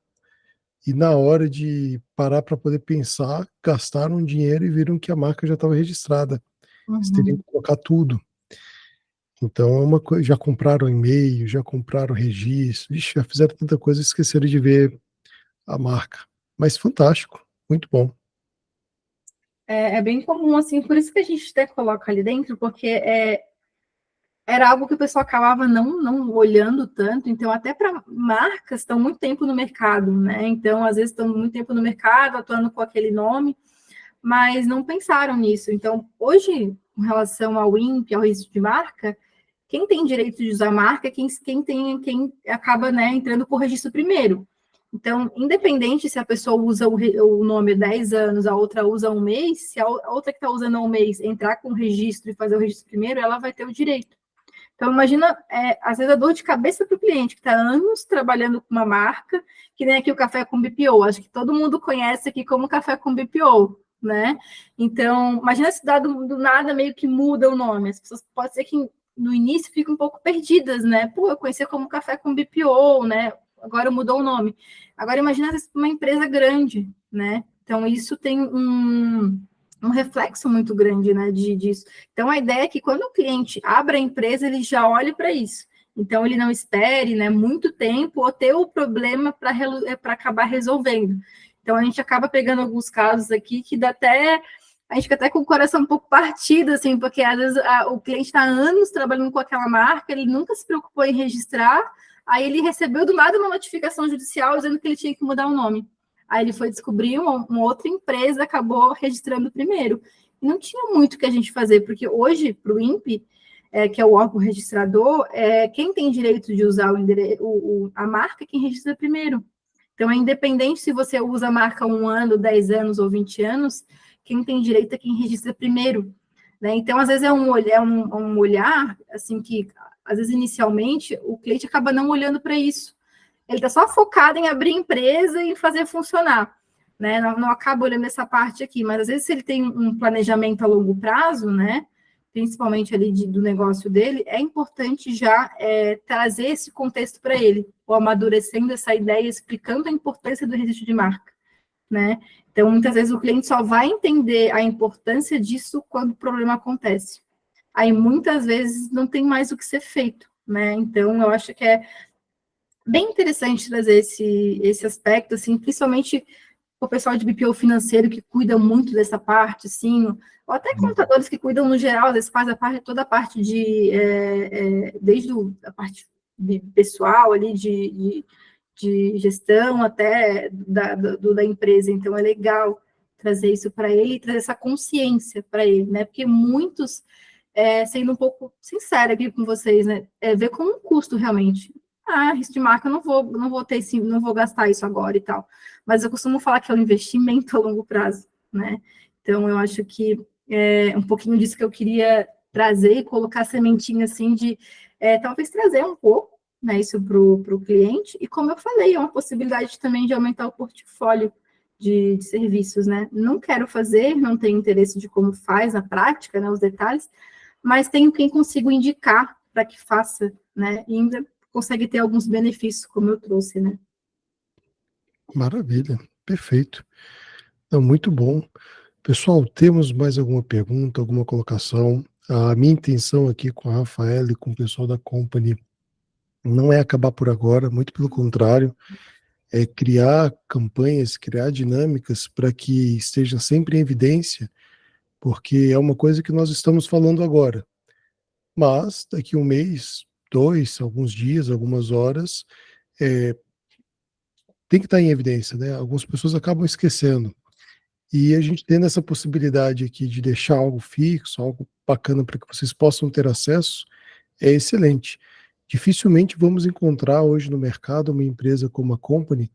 S1: e na hora de parar para poder pensar, gastaram dinheiro e viram que a marca já estava registrada. Eles teriam que colocar tudo. Então, é uma coisa, já compraram e-mail, já compraram registro, já fizeram tanta coisa, esqueceram de ver a marca. Mas fantástico, muito bom.
S2: É bem comum, assim, por isso que a gente até coloca ali dentro, porque era algo que o pessoal acabava não olhando tanto, então até para marcas estão muito tempo no mercado, né? Então, às vezes estão muito tempo no mercado, atuando com aquele nome, mas não pensaram nisso. Então, hoje, com relação ao INPI, ao registro de marca, quem tem direito de usar marca é quem acaba, né, entrando com o registro primeiro. Então, independente se a pessoa usa o nome há 10 anos, a outra usa um mês, se a outra que está usando há um mês entrar com o registro e fazer o registro primeiro, ela vai ter o direito. Então, imagina, às vezes, a dor de cabeça para o cliente, que está anos trabalhando com uma marca, que nem aqui o Café com BPO. Acho que todo mundo conhece aqui como Café com BPO, né? Então, imagina se do nada meio que muda o nome. As pessoas, pode ser que no início fiquem um pouco perdidas, né? Pô, eu conhecia como Café com BPO, né? Agora mudou o nome. Agora, imagina às vezes, uma empresa grande, né? Então, isso tem um reflexo muito grande, né, disso. Então, a ideia é que quando o cliente abre a empresa, ele já olhe para isso. Então, ele não espere, né, muito tempo ou ter o problema para acabar resolvendo. Então, a gente acaba pegando alguns casos aqui que dá até... A gente fica até com o coração um pouco partido, assim, porque às vezes o cliente está há anos trabalhando com aquela marca, ele nunca se preocupou em registrar, aí ele recebeu do nada uma notificação judicial dizendo que ele tinha que mudar o nome. Aí ele foi descobrir uma outra empresa, acabou registrando primeiro. E não tinha muito o que a gente fazer, porque hoje, para o INPI, que é o órgão registrador, quem tem direito de usar a marca é quem registra primeiro. Então, é independente se você usa a marca há 1 ano, 10 anos ou 20 anos, quem tem direito é quem registra primeiro. Né? Então, às vezes, é um olhar, assim, que, às vezes, inicialmente, o cliente acaba não olhando para isso. Ele está só focado em abrir empresa e fazer funcionar, né? Não acaba olhando essa parte aqui, mas às vezes se ele tem um planejamento a longo prazo, né? principalmente ali do negócio dele, é importante já trazer esse contexto para ele, ou amadurecendo essa ideia, explicando a importância do registro de marca, né? Então, muitas vezes o cliente só vai entender a importância disso quando o problema acontece. Aí, muitas vezes, não tem mais o que ser feito, né? Então, eu acho que é bem interessante trazer esse aspecto, assim, principalmente o pessoal de BPO financeiro que cuida muito dessa parte, assim, ou até contadores que cuidam no geral, às vezes faz toda a parte desde a parte pessoal ali, de gestão até da empresa. Então, é legal trazer isso para ele e trazer essa consciência para ele, né? Porque muitos, sendo um pouco sincera aqui com vocês, né? Ver como um custo realmente. Ah, risco de marca, eu não vou ter sim, não vou gastar isso agora e tal. Mas eu costumo falar que é um investimento a longo prazo, né? Então, eu acho que é um pouquinho disso que eu queria trazer e colocar a sementinha assim de talvez trazer um pouco, né, isso para o cliente, e como eu falei, é uma possibilidade também de aumentar o portfólio de serviços, né? Não quero fazer, não tenho interesse de como faz na prática, né, os detalhes, mas tenho quem consigo indicar para que faça, né? E ainda consegue ter alguns benefícios, como eu trouxe, né?
S1: Maravilha, perfeito. Não, muito bom. Pessoal, temos mais alguma pergunta, alguma colocação? A minha intenção aqui com a Rafaela e com o pessoal da Company não é acabar por agora, muito pelo contrário, é criar campanhas, criar dinâmicas para que esteja sempre em evidência, porque é uma coisa que nós estamos falando agora. Mas daqui um mês, dois, alguns dias, algumas horas, é, tem que estar em evidência, né? Algumas pessoas acabam esquecendo. E a gente tendo essa possibilidade aqui de deixar algo fixo, algo bacana para que vocês possam ter acesso, é excelente. Dificilmente vamos encontrar hoje no mercado uma empresa como a Company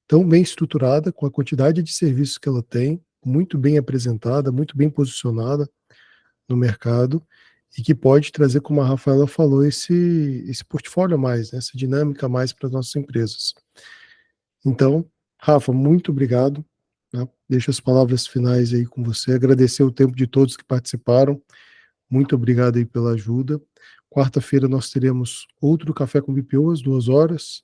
S1: tão bem estruturada, com a quantidade de serviços que ela tem, muito bem apresentada, muito bem posicionada no mercado, e que pode trazer, como a Rafaela falou, esse portfólio a mais, né, essa dinâmica a mais para as nossas empresas. Então, Rafa, muito obrigado. Né? Deixo as palavras finais aí com você. Agradecer o tempo de todos que participaram. Muito obrigado aí pela ajuda. Quarta-feira nós teremos outro Café com BPO às 2 horas.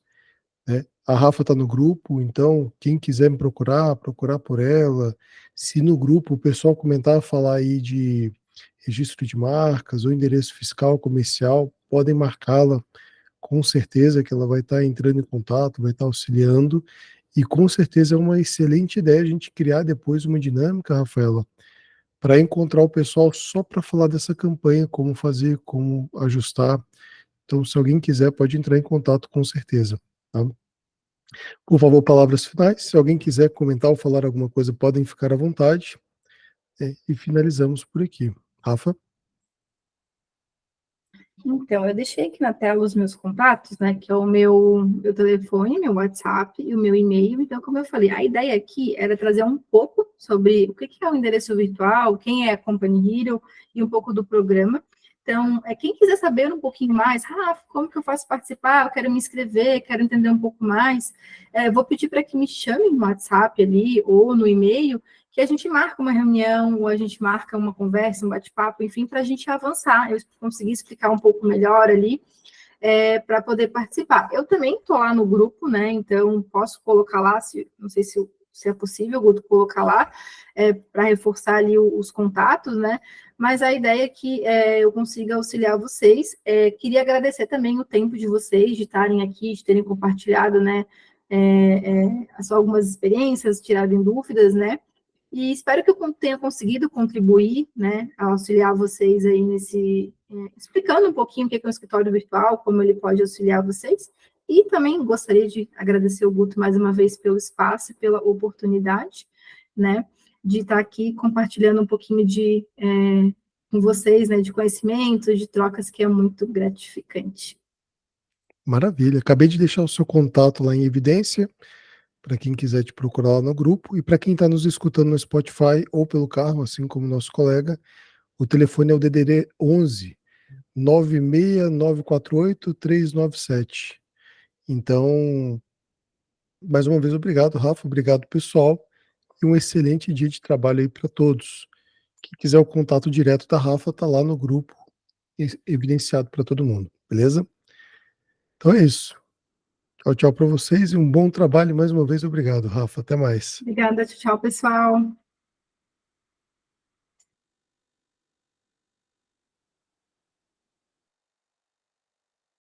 S1: Né? A Rafa está no grupo, então quem quiser me procurar por ela. Se no grupo o pessoal comentar, falar aí de registro de marcas ou endereço fiscal comercial, podem marcá-la, com certeza que ela vai estar entrando em contato, vai estar auxiliando, e com certeza é uma excelente ideia a gente criar depois uma dinâmica, Rafaela, para encontrar o pessoal só para falar dessa campanha, como fazer, como ajustar. Então, se alguém quiser, pode entrar em contato com certeza. Tá? Por favor, palavras finais. Se alguém quiser comentar ou falar alguma coisa, podem ficar à vontade. E finalizamos por aqui. Rafa?
S2: Então, eu deixei aqui na tela os meus contatos, né? Que é o meu telefone, meu WhatsApp e o meu e-mail. Então, como eu falei, a ideia aqui era trazer um pouco sobre o que é o endereço virtual, quem é a Company Hero e um pouco do programa. Então, quem quiser saber um pouquinho mais, Rafa, como que eu faço participar? Eu quero me inscrever, quero entender um pouco mais. Vou pedir para que me chamem no WhatsApp ali ou no e-mail, que a gente marca uma reunião, ou a gente marca uma conversa, um bate-papo, enfim, para a gente avançar, eu conseguir explicar um pouco melhor ali, para poder participar. Eu também estou lá no grupo, né, então posso colocar lá, não sei se é possível, Guto, colocar lá, para reforçar ali os contatos, né, mas a ideia é que eu consiga auxiliar vocês. Queria agradecer também o tempo de vocês, de estarem aqui, de terem compartilhado, né, algumas experiências, tirado dúvidas, né, e espero que eu tenha conseguido contribuir, né, a auxiliar vocês aí explicando um pouquinho o que é um escritório virtual, como ele pode auxiliar vocês. E também gostaria de agradecer o Guto mais uma vez pelo espaço e pela oportunidade, né, de estar aqui compartilhando um pouquinho com vocês, né, de conhecimento, de trocas, que é muito gratificante.
S1: Maravilha. Acabei de deixar o seu contato lá em evidência, para quem quiser te procurar lá no grupo. E para quem está nos escutando no Spotify ou pelo carro, assim como nosso colega, o telefone é o DDD 11 96948 397. Então, mais uma vez, obrigado, Rafa. Obrigado, pessoal. E um excelente dia de trabalho aí para todos. Quem quiser o contato direto da Rafa, tá lá no grupo, evidenciado para todo mundo, beleza? Então é isso. Tchau, tchau para vocês e um bom trabalho mais uma vez. Obrigado, Rafa. Até mais.
S2: Obrigada, tchau, pessoal.